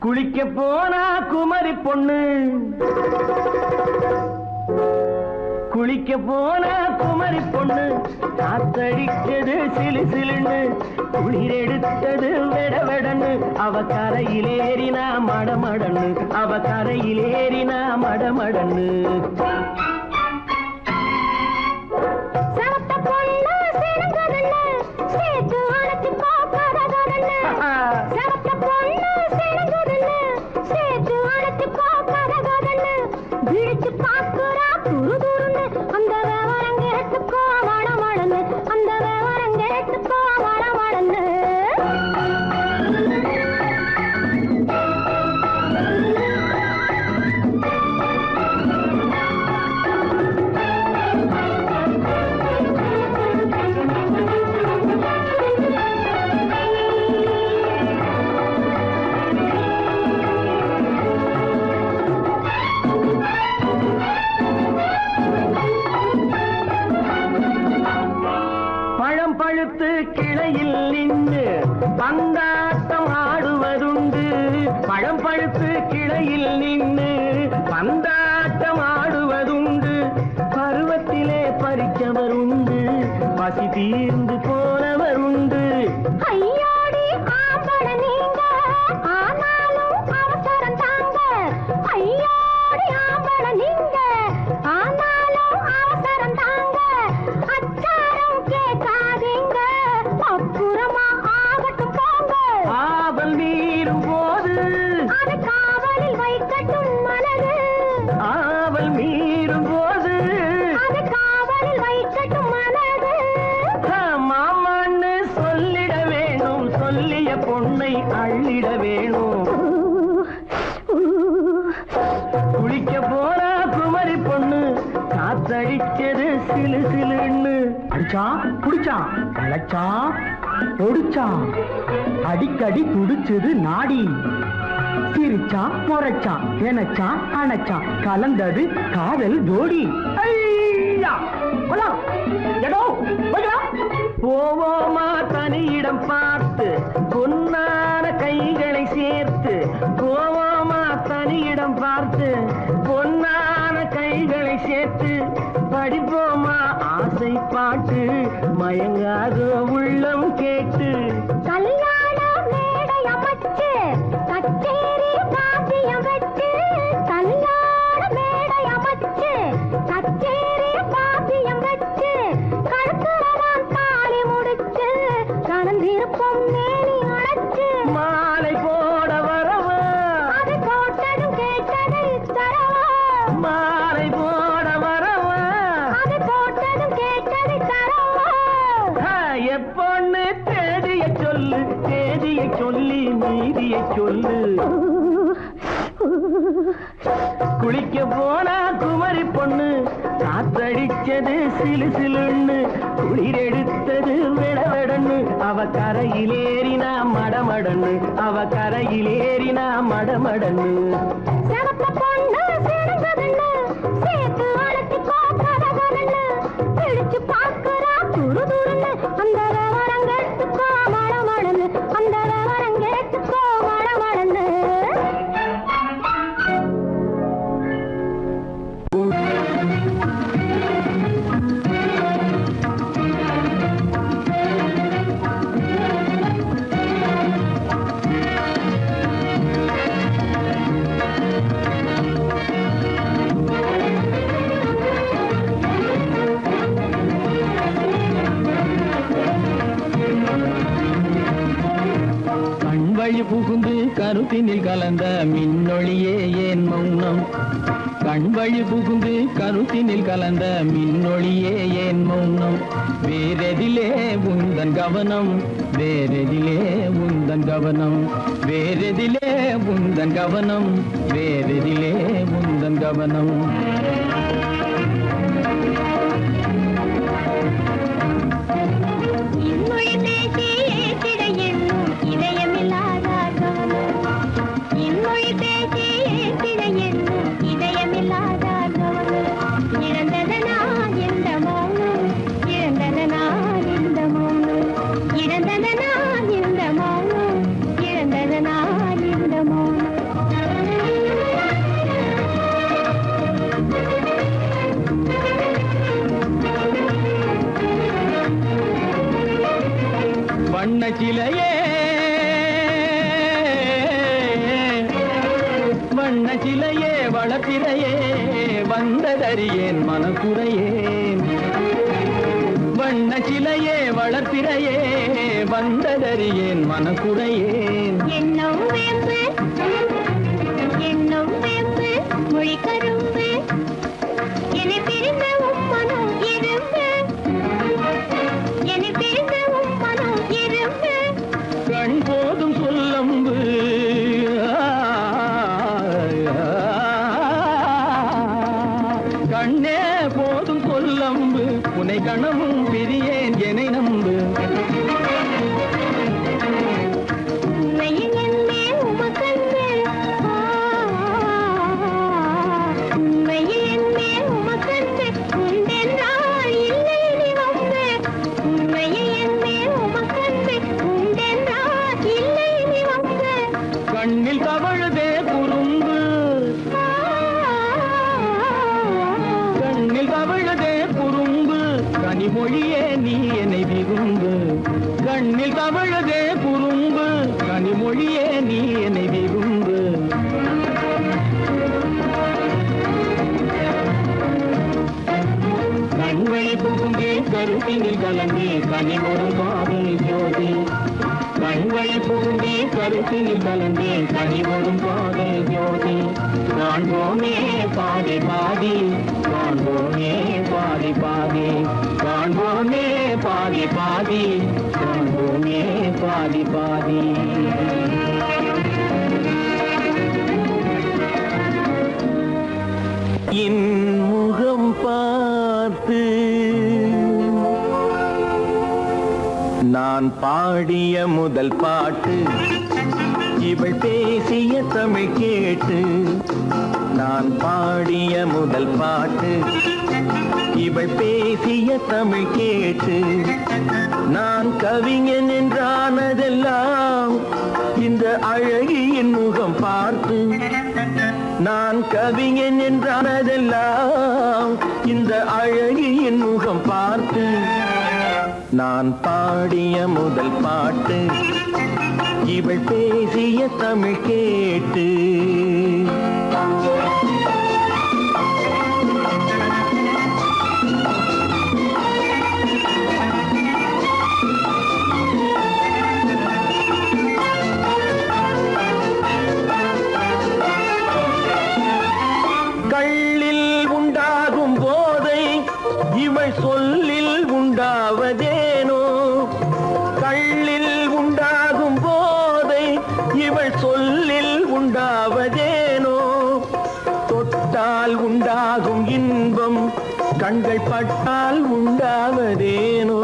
Speaker 2: குளிக்க போனா குமரி பொண்ணு குளிக்க போனா குமரி பொண்ணு காத்தடிச்சது சிலு சிலுன்னு குளிர் எடுத்தது வெடவெடன்னு அவ கரையிலேறினா மடமடன்னு அவ கரையிலேறினா மடமடன்னு
Speaker 3: சரத்த பொண்ணு சிறந்ததென்ன, சேர்த்து அணைச்சுக்கோ கரகரன்னு. சரத்த பொண்ணு சிறந்ததென்ன, சேர்த்து அணைச்சுக்கோ கரகரன்னு. விழிச்சு பார்க்குறா துருதுருன்னு, அந்த விவரம் கேட்டுக்கோ வடமடன்னு, அந்த விவரம் கேட்டுக்கோ வடமடன்னு.
Speaker 2: பழம் பழுத்து கிளையில் நின்று பந்தாட்டம் ஆடுவதுண்டு பழம் பழுத்து கிளையில் நின்று பந்தாட்டம் ஆடுவதுண்டு பருவத்திலே பறிச்சவருண்டு பசி தீர்ந்து போனவருண்டு
Speaker 3: ஐயோடி ஆம்பள நீங்க, ஆனாலும் அவசரம் தாங்க. ஐயோடி ஆம்பள நீங்க, ஆனாலும் அவசரம் தாங்க. அச்சாரம் கேட்காதீங்க, அப்புறமா ஆகட்டும் போங்க.
Speaker 2: ஆவல் மீறும் போது
Speaker 3: அது காவலில் வைக்கட்டும் மனது,
Speaker 2: ஆவல் மீறும் போது
Speaker 3: அது காவலில் வைக்கட்டும் மனது.
Speaker 2: மாமான்னு சொல்லிட வேணும் சொல்லிய பொண்ணை அள்ளிட வேணும் குளிக்க போனா குமரி பொண்ணு காத்தடிச்சது சிலு சிலுன்னு அடிச்சான் புடிச்சான் அழைச்சான் பொடிச்சான் அடிக்கடி துடிச்சது நாடி சிரிச்சான் முறைச்சான் நினைச்சான் அணைச்சான் கலந்தது காதல் ஜோடி ஐயா போலாம் எடோ போய்க்கலாம் போவோமா தனியிடம் பார்த்து பொன்னான கைகளை சேர்த்து போவோமா தனியிடம் பார்த்து பொன்னான கைகளை சேர்த்து படிப்போமா ஆசை பாட்டு மயங்காத உள்ளம் கேட்டு
Speaker 3: கல்யாண மேடை அமைச்சு கச்சேரி வாத்தியம் வச்சு கல்யாண மேடை அமைச்சு கச்சேரி வாத்தியம் வச்சு கருத்துறவான் தாலி முடிச்சு கலந்திருப்போம் மேனி அழைச்சு
Speaker 2: மாலை போட வரவா
Speaker 3: அது போட்டதும் கேட்டதை தரவா
Speaker 2: மாலை போட வரவா
Speaker 3: அது போட்டதும் கேட்டதை தரவா
Speaker 2: எப்பொண்ணு தேதியை சொல்லு தேதியை சொல்லி நீதியை சொல்லு குளிக்க போனா குமரி பொண்ணு காத்தடிச்சது சிலு சிலுன்னு குளிர் எடுத்தது விடவெடன்னு அவ கரையிலேறினா மடமடன்னு அவ கரையிலேறினா மடமடன்னு
Speaker 3: சிவப்பு பொண்ணு சிறந்ததுன்னு சேர்த்து அழைச்சிக்கோ கதகதன்னு பிடிச்சு பார்க்கறா துரு துருன்னு அந்த விவரம் கேட்டுக்கோ மடமடன்னு அந்த விவரம் கேட்டுக்கோ மடமடன்னு
Speaker 2: கண்வழி புகுந்து கருத்தினில் கலந்த மின்னொளியே ஏன் மௌனம் கண்வழி புகுந்து கருத்தினில் கலந்த மின்னொளியே ஏன் மௌனம் வேறெதிலே உந்தன் கவனம் வேறெதிலே உந்தன் கவனம் வேறெதிலே உந்தன் கவனம் வேறெதிலே உந்தன் கவனம்
Speaker 3: இன்மொழி பேசி ஏற்றிட எண்ணும் இதயமில்லாதார் இன்மொழி பேசி ஏற்றிட எண்ணும் இதயமில்லாதார் இழந்ததனா இந்த மௌனம் இழந்ததனா இந்த மௌனம் இழந்ததனா இந்த மௌனம் இழந்ததனா இந்த மௌனம்
Speaker 2: வண்ண சிலையே வண்ண சிலையே வளர்ப்பிறையே வந்ததறியேன் மனக்குறையேன் வண்ண சிலையே வளர்ப்பிறையே வந்ததறியேன் மனக்குறையேன்
Speaker 3: என்னும் வேம்பு மொழி கரும்பு என்னை பிரிந்த உம்மனம் இரும்பு என்னை பிரிந்த உம்மனம் இரும்பு
Speaker 2: கண் போதும் சொல்லம்பு கண்ணே போதும் சொல்லம்பு உனை கணமும் பிரியேன் என்னை நம்பு
Speaker 3: உண்மையில் என்னே உமக்கன்று உண்மையில் என்னே உமக்கன்று உண்டென்றால் இல்லை நீ வம்பு உண்மையில் என்னே உமக்கன்று உண்டென்றால் இல்லை நீ வம்பு
Speaker 2: கண்ணில் தவழுதே குறும்பு கண்ணில் தவழுதே குறும்பு கனிமொழியே நீ என்னை விரும்பு கண்ணில் தவழுதே குறும்பு கனிமொழியே நீ என்னை விரும்பு கண்வழி புகுந்தே கருத்தினில் கலந்தே கனிமொரு காதல் ஜோதி கண்வழி புகுந்தே கருத்தினில் கலந்தே கனிமொரும் காதல் ஜோதி காண்போமே பாதி பாதி காண்போமே பாதி பாதி காண்போமே பாதி பாதி காண்போமே பாதி பாதி இன்முகம் பார்த்து நான் பாடிய முதல் பாட்டு இவள் பேசிய தமிழ் கேட்டு நான் பாடிய முதல் பாட்டு இவள் பேசிய தமிழ் கேட்டு நான் கவிஞன் என்றானதெல்லாம் இந்த அழகியின் முகம் பார்த்து நான் கவிஞன் என்றானதெல்லாம் இந்த அழகியின் முகம் பார்த்து. நான் பாடிய முதல் பாட்டு இவள் பேசிய தமிழ் கேட்டு. சொல்லில் உண்டாவதேனோ, கள்ளில் உண்டாகும் போதை இவள் சொல்லில் உண்டாவதேனோ. தொட்டால் உண்டாகும் இன்பம் கண்கள் பட்டால் உண்டாவதேனோ.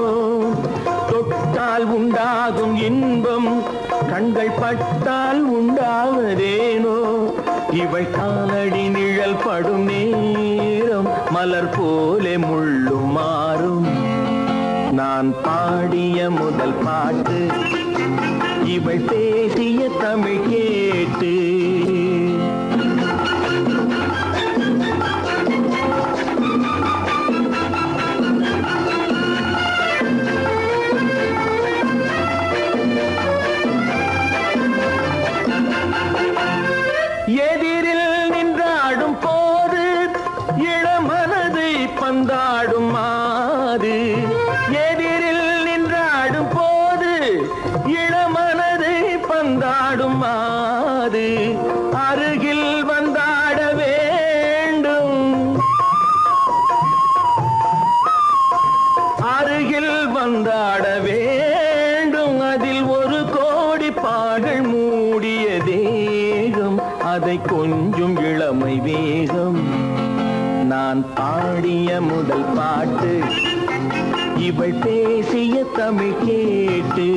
Speaker 2: தொட்டால் உண்டாகும் இன்பம் கண்கள் பட்டால் உண்டாவதேனோ. இவள் காலடி நிழல் படும் நேரம் மலர் போலே முள்ளு மாறும். நான் பாடிய முதல் பாட்டு இவள் பேசிய தமிழ் கேட்டு. எதிரில் நின்றாடும் போது இளமனதை பந்தாடும் மாது. எதிரில் நின்றாடும் போது இளமனதை பந்தாடும் மாது. அருகில் வந்தாட வேண்டும், அருகில் வந்தாட வேண்டும். அதில் ஒரு கோடி பாடல் மூடிய தேகம், அதை கொஞ்சம் இளமை வேகம். நான் பாடிய முதல் பாட்டு இவள் பேசிய தமிழ் கேட்டு.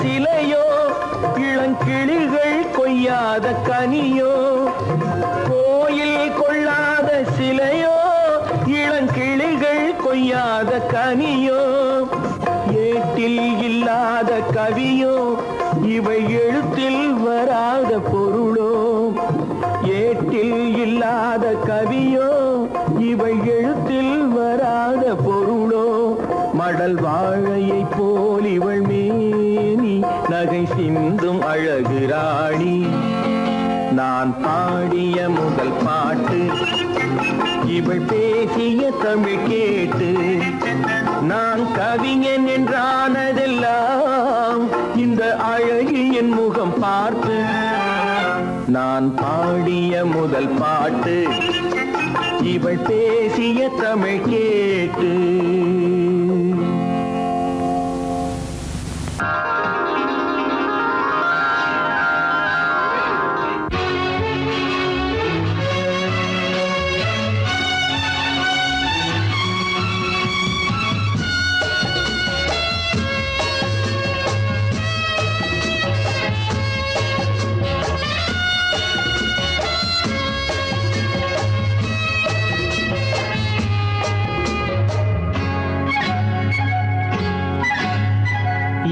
Speaker 2: சிலையோ இளங்கிளிகள் கொய்யாத கனியோ. கோயில் கொள்ளாத சிலையோ இளங்கிளிகள் கொய்யாத கனியோ. ஏட்டில் இல்லாத கவியோ இவை எழுத்தில் வராத பொருளோ. ஏட்டில் இல்லாத கவியோ இவை எழுத்தில் வராத பொருளோ. மடல் வாழையை போல் இவள் மேனி நகை சிந்தும் அழகு ராணி. நான் பாடிய முதல் பாட்டு இவள் பேசிய தமிழ் கேட்டு. நான் கவிஞன் என்றானதெல்லாம் இந்த அழகியின் முகம் பார்த்து. நான் பாடிய முதல் பாட்டு இவள் பேசிய தமிழ் கேட்டு.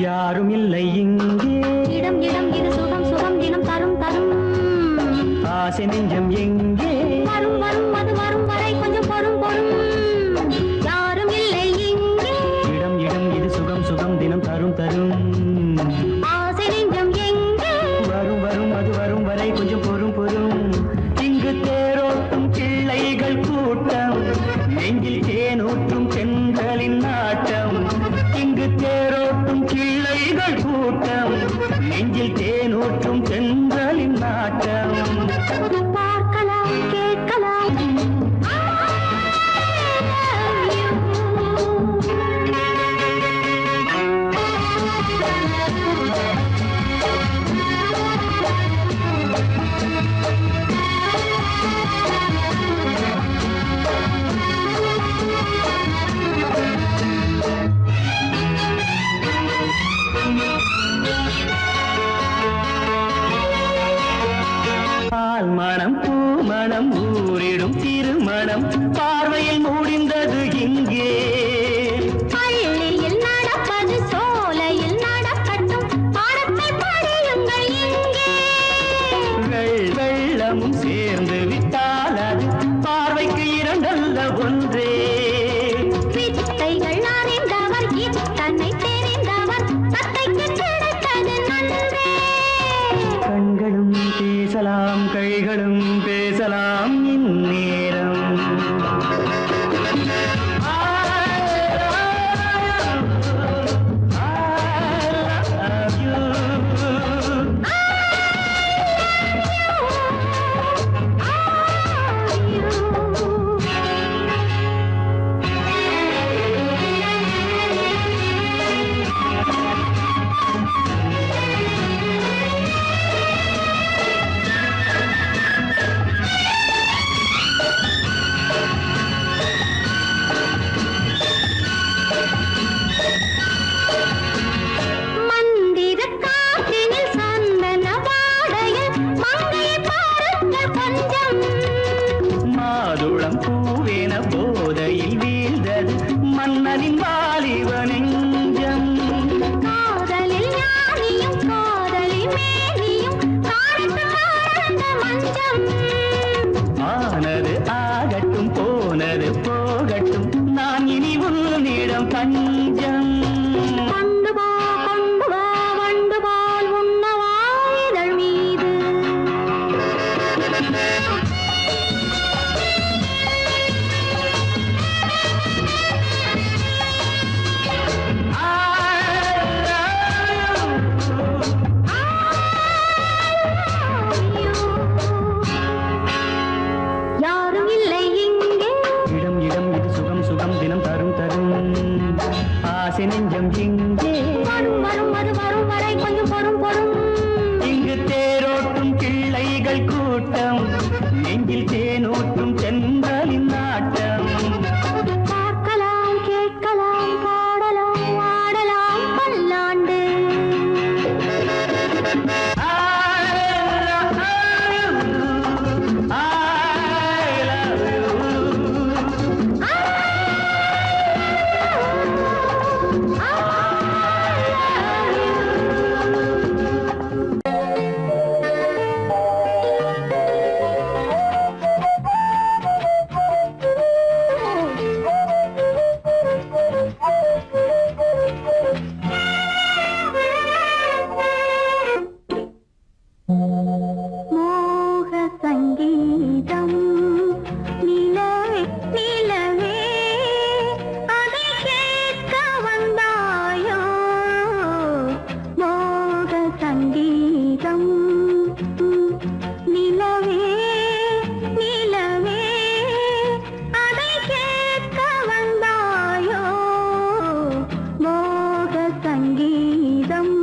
Speaker 2: யாரும் இல்லை இங்கே,
Speaker 3: இடம் இடம் இது சுகம் சுகம் தினம் தரும் தரும்.
Speaker 2: ஆசை நெஞ்சம் எங்கே,
Speaker 3: வரும் வரும் அது வரும் வரை கொஞ்சம் பொறும் பொறும். யாரும் இல்லை இங்கே,
Speaker 2: இடம் இடம் இது சுகம் சுகம் தினம் தரும் தரும்.
Speaker 3: ஆசை நெஞ்சம் எங்கே,
Speaker 2: வரும் வரும் அது வரும் வரை கொஞ்சம் பொறும் பொறும். இங்கு தேரோட்டும் பிள்ளைகள் கூட்டம், நெஞ்சில் தேனூற்றும் பெண்களின் நாட்டம். இங்கு தேரோட்டும் கிள்ளைகள் கூட்டம், நெஞ்சில் தேனூற்றும் பெண்களின் நாட்டம்.
Speaker 3: பார்க்கலாம் கேட்கலாம்.
Speaker 2: மணம் பூமணம் ஊரிடும் திருமணம் பார்வையில் முடிந்தது இங்கே.
Speaker 3: பள்ளியில் நடப்பது சோலையில் நடக்கட்டும், பாடத்தை படியுங்கள் இங்கே.
Speaker 2: வெள்ளமும் சேர்ந்து விட்டால் அது பார்வைக்கு இரண்டல்ல ஒன்றே.
Speaker 3: வித்தைகள் அறிந்தவர் இத்தனை தெரிந்தவர் தத்தைக்கு கிடைத்தது நன்றே.
Speaker 2: கண்களும் பேசலாம் கைகளும் பேசலாம் இந்நேரம்.
Speaker 3: மந்திர காற்றினில் சந்தன வாடையில் மங்கையை பாருங்கள் கொஞ்சம்.
Speaker 2: மாதுளம் பூவேன போதையில் வீழ்ந்தது மன்னனின் வாலிப நெஞ்சம்.
Speaker 3: காதலில் ஞானியும் காதலி மேனியும் காணட்டும் ஆனந்த மஞ்சம்.
Speaker 2: ஆனது ஆகட்டும் போனது போகட்டும் நான் இனி உன்னிடம் பஞ்சம்.
Speaker 3: கொண்டு வா வண்டு போல் உண்ணவா இதழ் மீது. யாரும் இல்லை இங்கே.
Speaker 2: இடம் இடம் இது சுகம் சுகம் தினம் தரும் தரும் ஆசை நெஞ்சம் இங்கே.
Speaker 3: வரும் வரும் அது வரும் வரை கொஞ்சம் பொறும் பொறும்.
Speaker 2: இங்கு தேரோட்டும் கிள்ளைகள் கூட்டம், நெஞ்சில் தேனூட்டும் சென்றலின் நாட்டம்.
Speaker 3: பார்க்கலாம் கேட்கலாம் பாடலாம் ஆடலாம் பல்லாண்டு. மோக சங்கீதம் நிலவே நிலவே அதை கேட்க வந்தாயோ. மோக சங்கீதம் நிலவே நிலவே அதை கேட்க வந்தாயோ. மோக சங்கீதம்.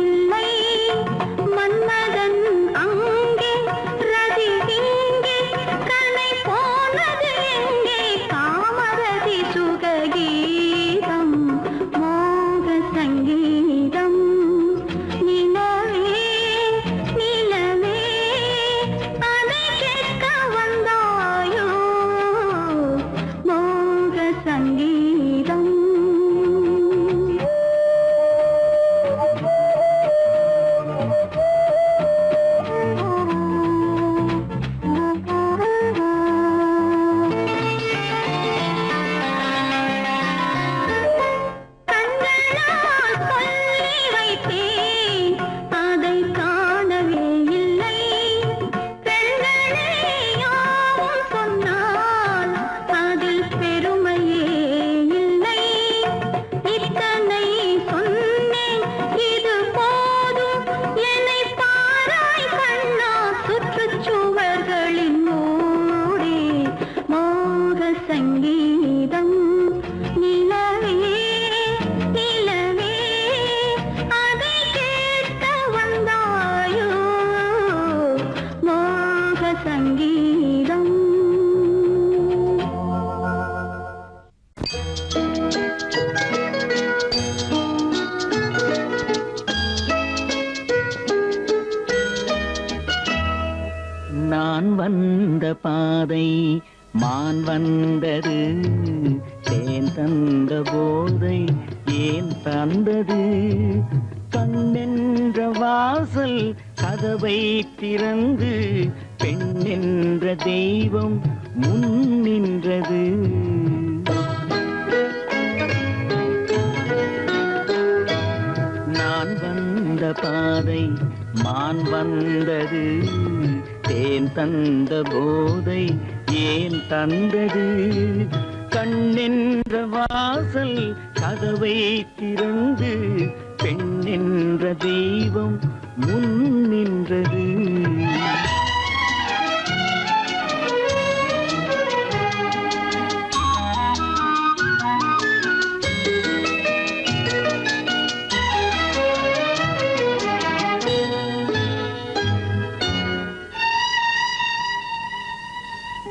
Speaker 3: இல்லை மன்மதன் அங்கே ரதி இங்கே கண்ணை போனது எங்கே காமரதி சுககீதம் மோக சங்கீதம் நிலவே நிலவே அதை கேட்க வந்தாயோ மோக சங்கீதம் கண்களால் சொல்லி வைத்தேன் அதை காணவே இல்லை பெண்களே யாவும் சொன்னால் அதில் பெருமையே இல்லை இத்தனை சொன்னேன் இது போதும் என்னை பாராய் கண்ணா சுற்றுச்சுவர்களின் மூடி மோக சங்கீதம் நிலவே நிலவே அதை கேட்க வந்தாயோ மோக சங்கீதம்
Speaker 2: நான் வந்த பாதை மான் வந்தது தேன் தந்த போதை ஏன் தந்தது கண்ணென்ற வாசல் கதவை திறந்து பெண் என்ற தெய்வம் முன் நின்றது நான் வந்த பாதை மான் வந்தது தேன் தந்த போதை ஏன் தந்தது கண்ணென்ற வாசல் கதவை திறந்து பெண் என்ற தெய்வம் முன் நின்றது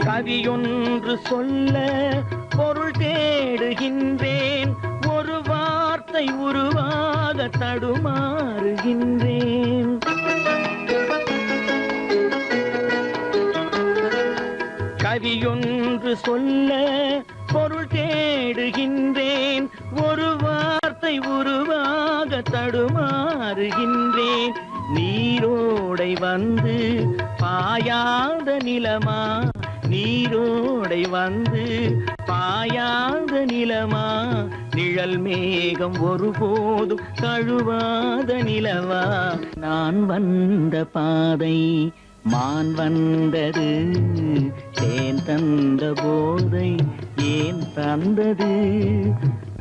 Speaker 2: கவியொன்று சொல்ல பொருள் தேடுகின்றேன் ஒரு வார்த்தை உருவாக தடுமாறுகின்றேன் கவியொன்று சொல்ல பொருள் தேடுகின்றேன் ஒரு வார்த்தை உருவாக தடுமாறுகின்றேன் நீரோடை வந்து பாயாத நிலமா நீரோடை வந்து பாயாத நிலமா நிழல் மேகம் ஒருபோதும் தழுவாத நிலவா நான் வந்த பாதை மான் வந்தது தேன் தந்த போதை ஏன் தந்தது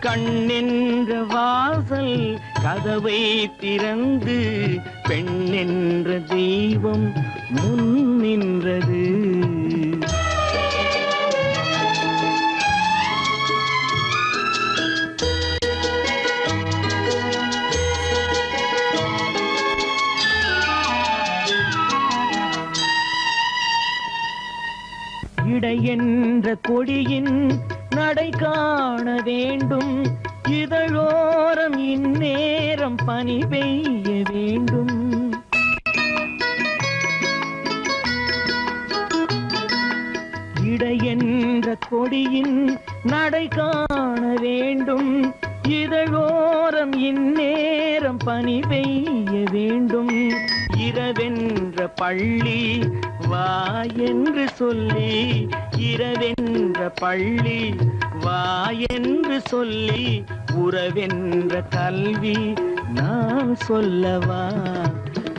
Speaker 2: கண்ணென்ற வாசல் கதவை திறந்து பெண் என்ற தெய்வம் முன் நின்றது இடை என்ற கொடியின் நடை காண வேண்டும் இதழோரம் இந்நேரம் பனி பெய்ய வேண்டும் இடை என்ற கொடியின் நடை காண வேண்டும் இதழோரம் இந்நேரம் பனி பெய்ய வேண்டும் இரவென்ற பள்ளி வா என்று சொல்லி இரவென்ற பள்ளி வா என்று சொல்லி உறவென்ற கல்வி நான் சொல்லவா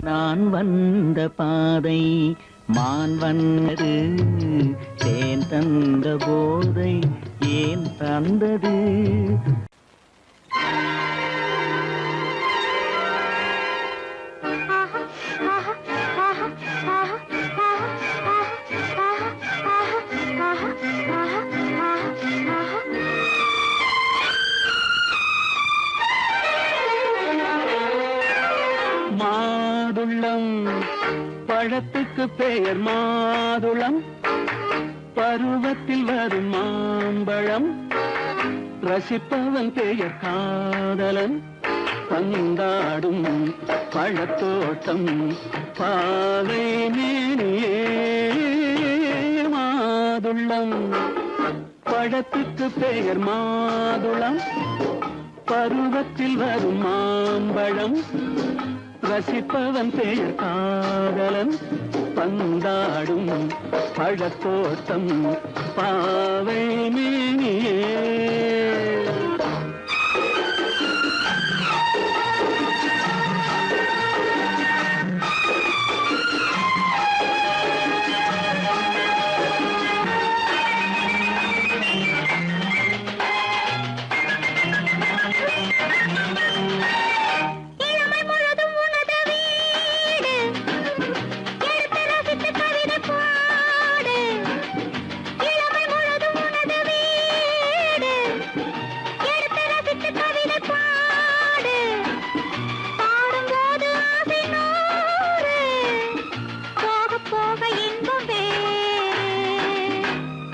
Speaker 2: நான் வந்த பாதை மான் வந்தது தேன் தந்த போதை ஏன் தந்தது மாதுளம் பழத்துக்கு பெயர் மாதுளம் பருவத்தில் வரும் மாம்பழம் ரசிப்பவன் பெயர் காதலன் பந்தாடும் பழத்தோட்டம் பாவை மேனியே மாதுளம் பழத்துக்கு பெயர் மாதுளம் பருவத்தில் வரும் மாம்பழம் ரசிப்பவன் பெயர் காதலன் பந்தாடும் பழத்தோட்டம் பாவை மேனியே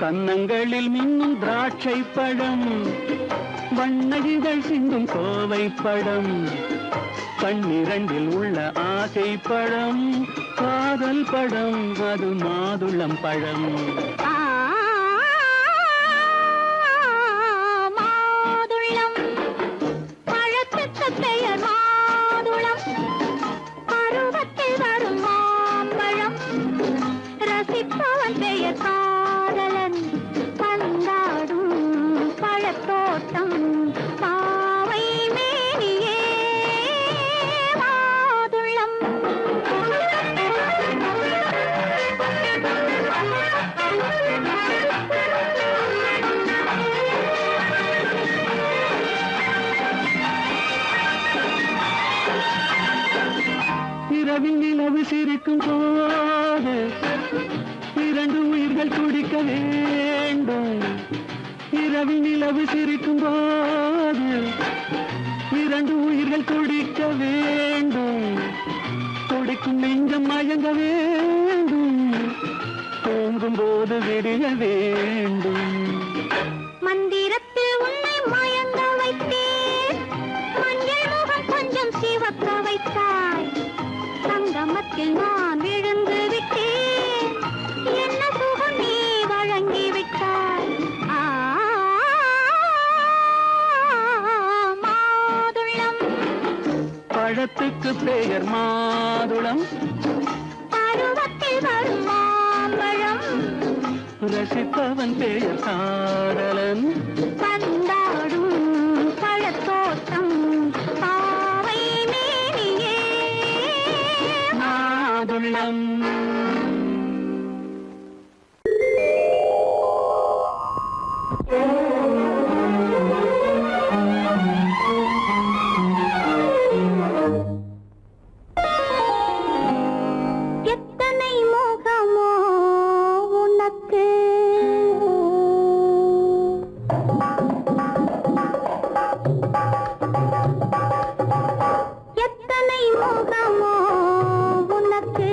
Speaker 2: கன்னங்களில் மின்னும் திராட்சை பழம் வண்ணகிகள் சிந்தும் கோவை பழம் கண்ணிரண்டில் உள்ள ஆசை பழம் காதல் பழம் அது மாதுளம் பழம்
Speaker 3: மாதுளம் பழத்துக்கு பெயர் மாதுளம் பருவத்தில் வரும் மாம்பழம் ரசிப்பவன் பெயர் காதலன் பந்தாடும் பழத்தோட்டம் பாவை மேனியே மாதுளம்
Speaker 2: இரவில் நிலவு சிரிக்கும் போது இரண்டு உயிர்கள் துடிக்க வேண்டும் இரவில் நிலவு சிரிக்கும் போது இரண்டு உயிர்கள் துடிக்க வேண்டும் துடிக்கும் நெஞ்சம் மயங்க வேண்டும் தூங்கும் போது விடிய வேண்டும்
Speaker 3: மந்திரத்தில் உன்னை மயங்க வைத்தேன் மஞ்சள் முகம் கொஞ்சம் சிவக்க வைத்தாய் சங்கமத்தில் நான் விழுந்து விட்டேன் என்ன சுகம் நீ வழங்கி விட்டாய் மாதுளம்
Speaker 2: பழத்துக்கு பெயர் மாதுளம்
Speaker 3: பருவத்தில் வரும் மாம்பழம்
Speaker 2: ரசிப்பவன் பெயர் காதலன்
Speaker 3: பந்தாடும் பழத்தோட்டம் பாவை மேனியே
Speaker 2: மாதுளம்
Speaker 3: எத்தனை முகமோ உனக்கு எத்தனை முகமோ உனக்கு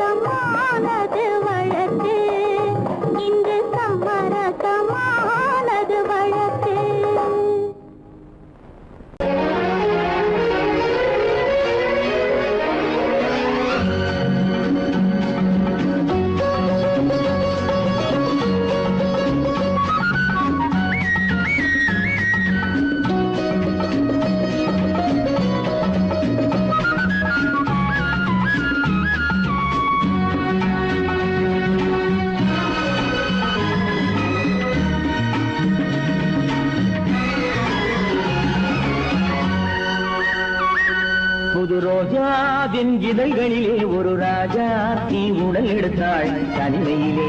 Speaker 3: சமரசமானது வழக்கு, இங்கு சமரசமானது வழக்கு.
Speaker 2: புது ரோஜாவின் இதழ்களிலே ஒரு ராஜா நீ உடல் எடுத்தாள், தனிமையிலே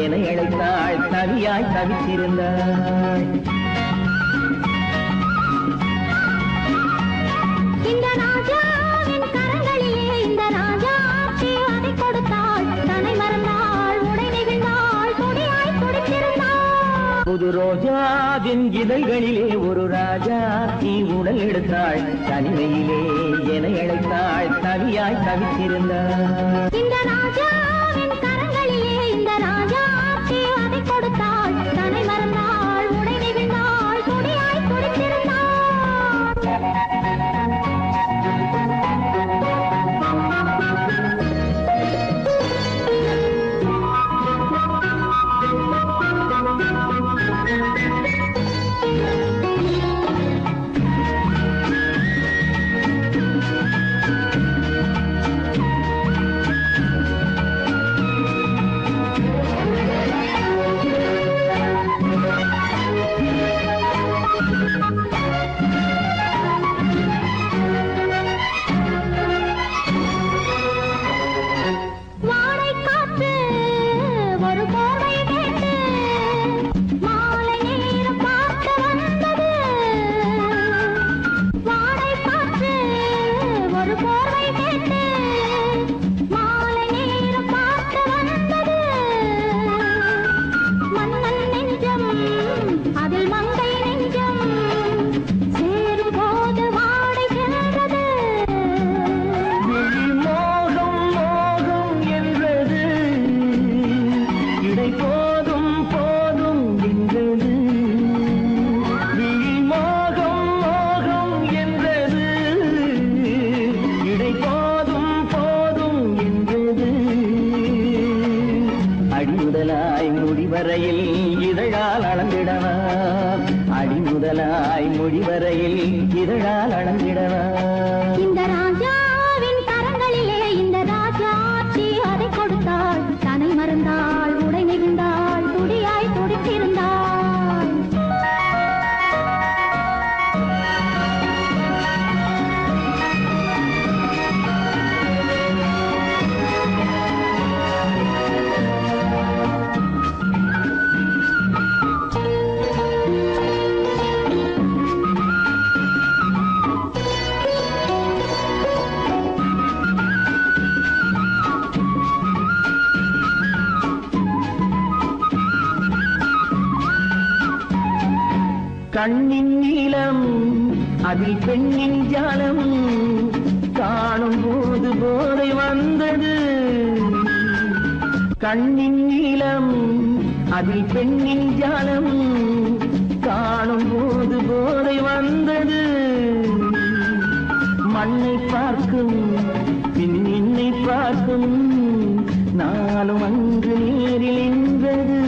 Speaker 2: என அழைத்தாள், தனியாய் தவித்திருந்தாள்.
Speaker 3: இந்த ராஜாவின் கரங்களிலே இந்த ராஜாச்சி அதை கொடுத்தாள், தன்னை மறந்தாள், உடை நெகிழ்ந்தாள், துடியாய் துடித்திருந்தாள்.
Speaker 2: புது ரோஜாவின் இதழ்களிலே ஒரு ராஜா நீ உடல் எடுத்தாள், தனிமையிலே என அழைத்தாள், தனியாய் தவித்திருந்தாள்.
Speaker 3: இந்த ராஜாவின் கரங்களிலே இந்த ராஜாச்சி அதை கொடுத்தாள், தன்னை மறந்தாள், உடை நெகிழ்ந்தாள், துடியாய் துடித்திருந்தாள்.
Speaker 2: வரையில் இதழால் அளந்திடவா, அடி முதலாய் மொழி வரையில் இதழால் அளந்திடவா.
Speaker 3: இந்த ராஜாவின் கரங்களிலே இந்த ராஜாச்சி அதை கொடுத்தாள், தன்னை மறந்தாள், உடை நெகிழ்ந்தாள், துடியாய் துடித்திருந்தாள்.
Speaker 2: கண்ணின் நீளம் அதில் பெண்ணின் ஜாலம் காணும் போது போதை வந்தது. கண்ணின் நீளம் அதில் பெண்ணின் ஜாலம் காணும் போது போதை வந்தது. மண்ணை பார்க்கும் பின் என்னை பார்க்கும் நாளும் அங்கு நேரில் நின்றது.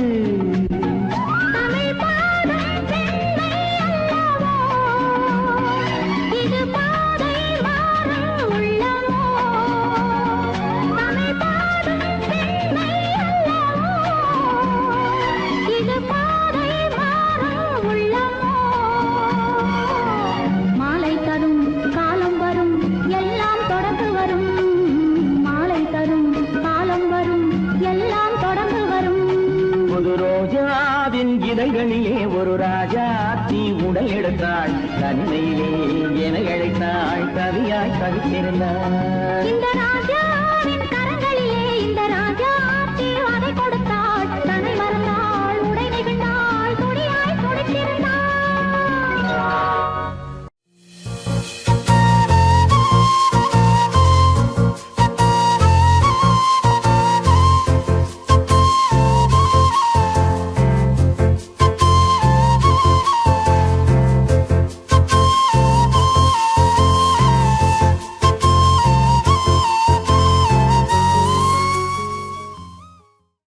Speaker 2: இதழ்களிலே ஒரு ராஜா தீ உடல் எடுத்தாள், தனிமையிலே என அழைத்தாள், கவியாய் கவித்திருந்தாள்.